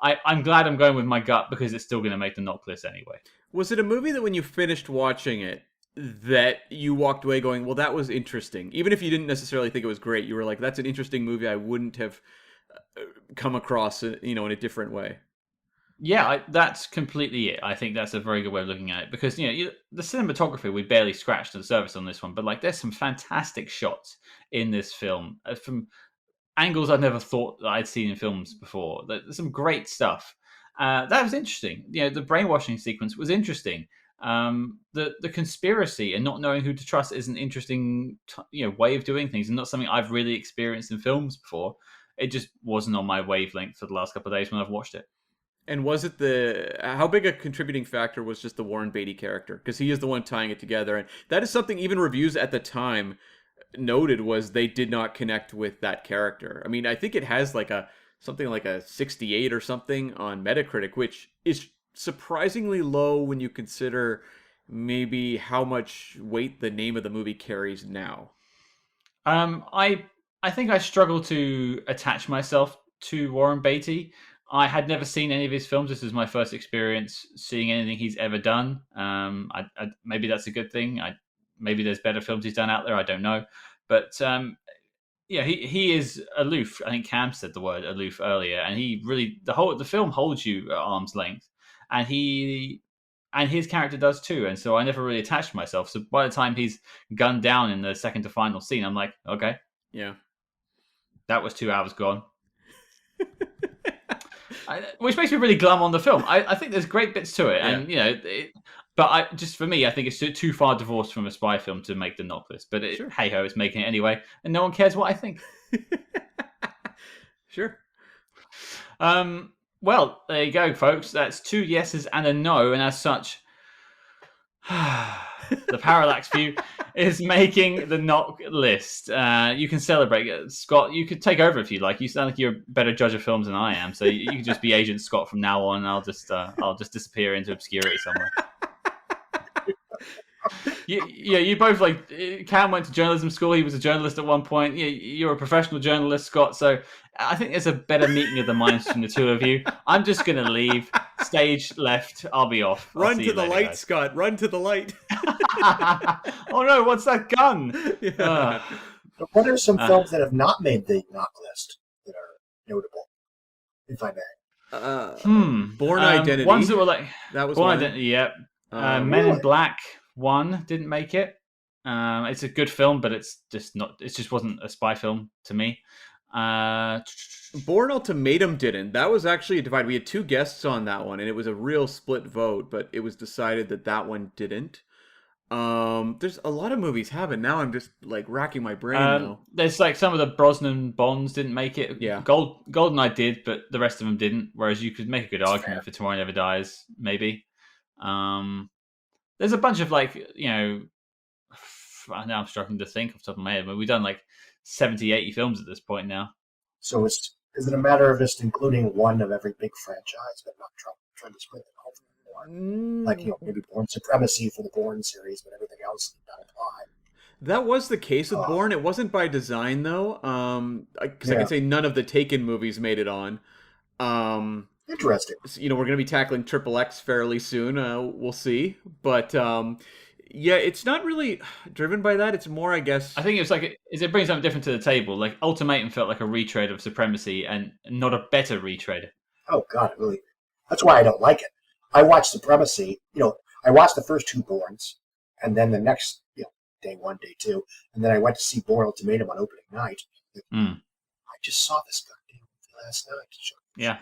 I'm glad I'm going with my gut because it's still going to make the knock list anyway. Was it a movie that when you finished watching it, that you walked away going, well, that was interesting? Even if you didn't necessarily think it was great, you were like, that's an interesting movie I wouldn't have come across, in a different way. Yeah, that's completely it. I think that's a very good way of looking at it because the cinematography, we barely scratched the surface on this one, but like there's some fantastic shots in this film from angles I'd never thought that I'd seen in films before. There's some great stuff. That was interesting. The brainwashing sequence was interesting. The conspiracy and not knowing who to trust is an interesting way of doing things, and not something I've really experienced in films before. It just wasn't on my wavelength for the last couple of days when I've watched it. And was it how big a contributing factor was just the Warren Beatty character? Because he is the one tying it together. And that is something even reviews at the time noted, was they did not connect with that character. I mean, I think it has something like a 68 or something on Metacritic, which is surprisingly low when you consider maybe how much weight the name of the movie carries now. I think I struggle to attach myself to Warren Beatty. I had never seen any of his films. This is my first experience seeing anything he's ever done. Maybe that's a good thing. Maybe there's better films he's done out there. I don't know. But he is aloof. I think Cam said the word aloof earlier, and he really the film holds you at arm's length, and his character does too. And so I never really attached myself. So by the time he's gunned down in the second to final scene, I'm like, okay, yeah, that was 2 hours gone. Which makes me really glum on the film. I think there's great bits to it, and but for me, I think it's too far divorced from a spy film to make the knock list. But sure. Hey ho, it's making it anyway, and no one cares what I think. Sure. Well, there you go, folks. That's 2 yeses and a no, and as such, the Parallax View is making the knock list. You can celebrate. Scott, you could take over if you like. You sound like you're a better judge of films than I am, so you can just be Agent Scott from now on. I'll just disappear into obscurity somewhere. You both Cam went to journalism school. He was a journalist at one point. You're a professional journalist, Scott. So I think there's a better meeting of the minds from the two of you. I'm just going to leave. Stage left. I'll be off. Run to the light, guys. Scott. Run to the light. Oh no! What's that gun? Yeah. What are some films that have not made the knock list that are notable, if I may? Born Identity. Ones that were that was Born one. Identity. Yep. Men in Black 1 didn't make it. It's a good film, but it's just not. It just wasn't a spy film to me. Born Ultimatum didn't. That was actually a divide. We had 2 guests on that one, and it was a real split vote. But it was decided that one didn't. There's a lot of movies haven't. Now I'm just racking my brain now. There's some of the Brosnan Bonds didn't make it. Yeah. Goldeneye did, but the rest of them didn't. Whereas you could make a good argument for Tomorrow Never Dies, maybe. There's a bunch of now I'm struggling to think off the top of my head, but we've done 70, 80 films at this point now. So is it a matter of just including one of every big franchise, but not trying to split it all for everyone? Maybe Bourne Supremacy for the Bourne series, but everything else did not apply. That was the case with Uh, Bourne. It wasn't by design though, because I yeah, can say none of the Taken movies made it on. interesting. We're going to be tackling Triple X fairly soon. We'll see, but yeah, it's not really driven by that. It's more, I guess. I think it's like it brings something different to the table. Like Ultimatum felt like a retread of Supremacy and not a better retread. Oh God, it really. That's why I don't like it. I watched Supremacy. I watched the first two Bournes, and then the next, day one, day two, and then I went to see Bourne Ultimatum on opening night. Mm. I just saw this goddamn movie last night. Yeah.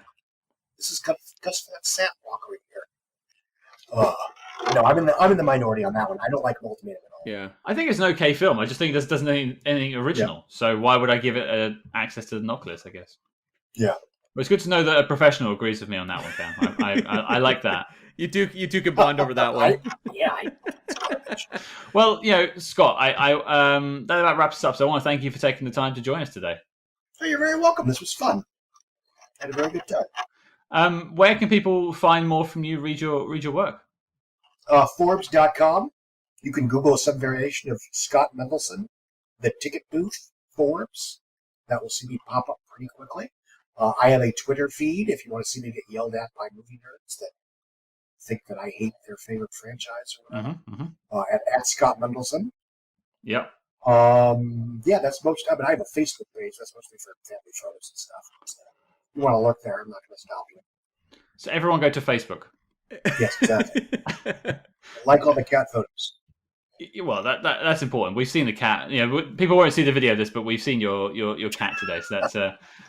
This is Gus Van Sant walking here. No, I'm in the minority on that one. I don't like Ultimatum at all. Yeah, I think it's an okay film. I just think it doesn't anything original. Yeah. So why would I give it access to the knock list, I guess? Yeah. But it's good to know that a professional agrees with me on that one, Cam. I like that. You two can bond over that one. Well, Scott, that about wraps us up. So I want to thank you for taking the time to join us today. Oh, you're very welcome. This was fun. I had a very good time. Where can people find more from you? Read your work. Forbes.com. You can Google some variation of Scott Mendelson, the ticket booth, Forbes. That will see me pop up pretty quickly. I have a Twitter feed if you want to see me get yelled at by movie nerds that think that I hate their favorite franchise or whatever. At Scott Mendelson. Yep. Yeah, that's most of it. I have a Facebook page. That's mostly for family photos and stuff. So you want to look there, I'm not going to stop you. So everyone go to Facebook. Yes, exactly. Like all the cat photos. Well, that's important. We've seen the cat. People won't see the video of this, but we've seen your cat today. So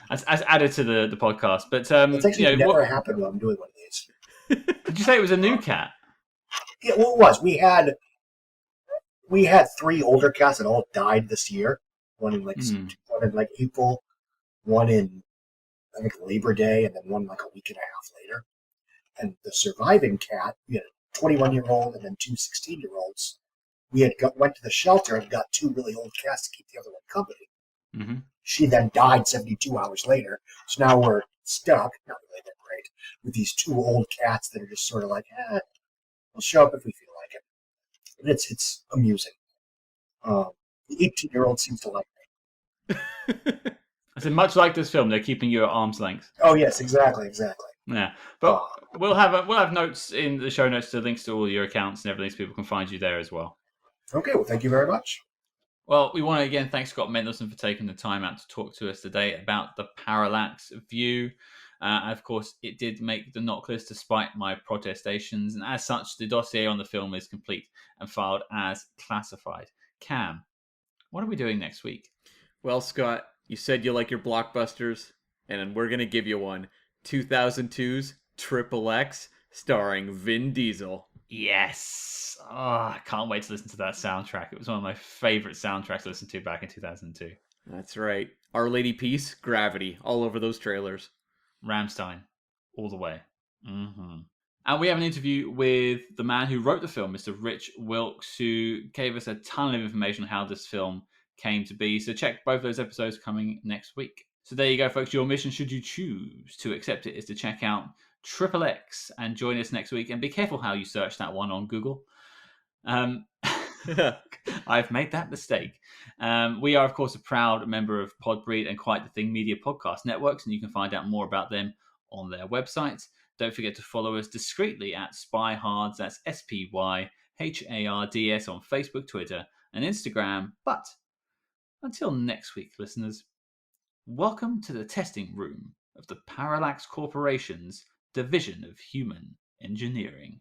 that's added to the podcast. But it's actually never happened while I'm doing one of these. Did you say it was a new cat? Yeah, well, it was. We had 3 older cats that all died this year. One in April, one in I think Labor Day, and then one like a week and a half later. And the surviving cat, we had a 21-year-old and then 2 16-year-olds. We went to the shelter and got 2 really old cats to keep the other one company. Mm-hmm. She then died 72 hours later. So now we're stuck, not really that great, with these 2 old cats that are just sort of like, we'll show up if we feel like it. And it's amusing. The 18-year-old seems to like me. I said, much like this film, they're keeping you at arm's length. Oh yes, exactly. Yeah, but we'll have notes in the show notes to links to all your accounts and everything, so people can find you there as well. Okay, well, thank you very much. Well, we want to again thank Scott Mendelson for taking the time out to talk to us today about the Parallax View. Of course, it did make the knock list despite my protestations, and as such, the dossier on the film is complete and filed as classified. Cam, what are we doing next week? Well, Scott, you said you like your blockbusters, and we're going to give you one. 2002's Triple X, starring Vin Diesel. Yes! Oh, I can't wait to listen to that soundtrack. It was one of my favorite soundtracks to listen to back in 2002. That's right. Our Lady Peace, Gravity, all over those trailers. Rammstein, all the way. Mm-hmm. And we have an interview with the man who wrote the film, Mr. Rich Wilkes, who gave us a ton of information on how this film came to be. So check both those episodes coming next week. So there you go, folks. Your mission, should you choose to accept it, is to check out Triple X and join us next week. And be careful how you search that one on Google. I've made that mistake. We are, of course, a proud member of Podbreed and Quite the Thing Media podcast networks, and you can find out more about them on their website. Don't forget to follow us discreetly at SpyHards, that's SpyHards on Facebook, Twitter, and Instagram. But until next week, listeners, welcome to the testing room of the Parallax Corporation's Division of Human Engineering.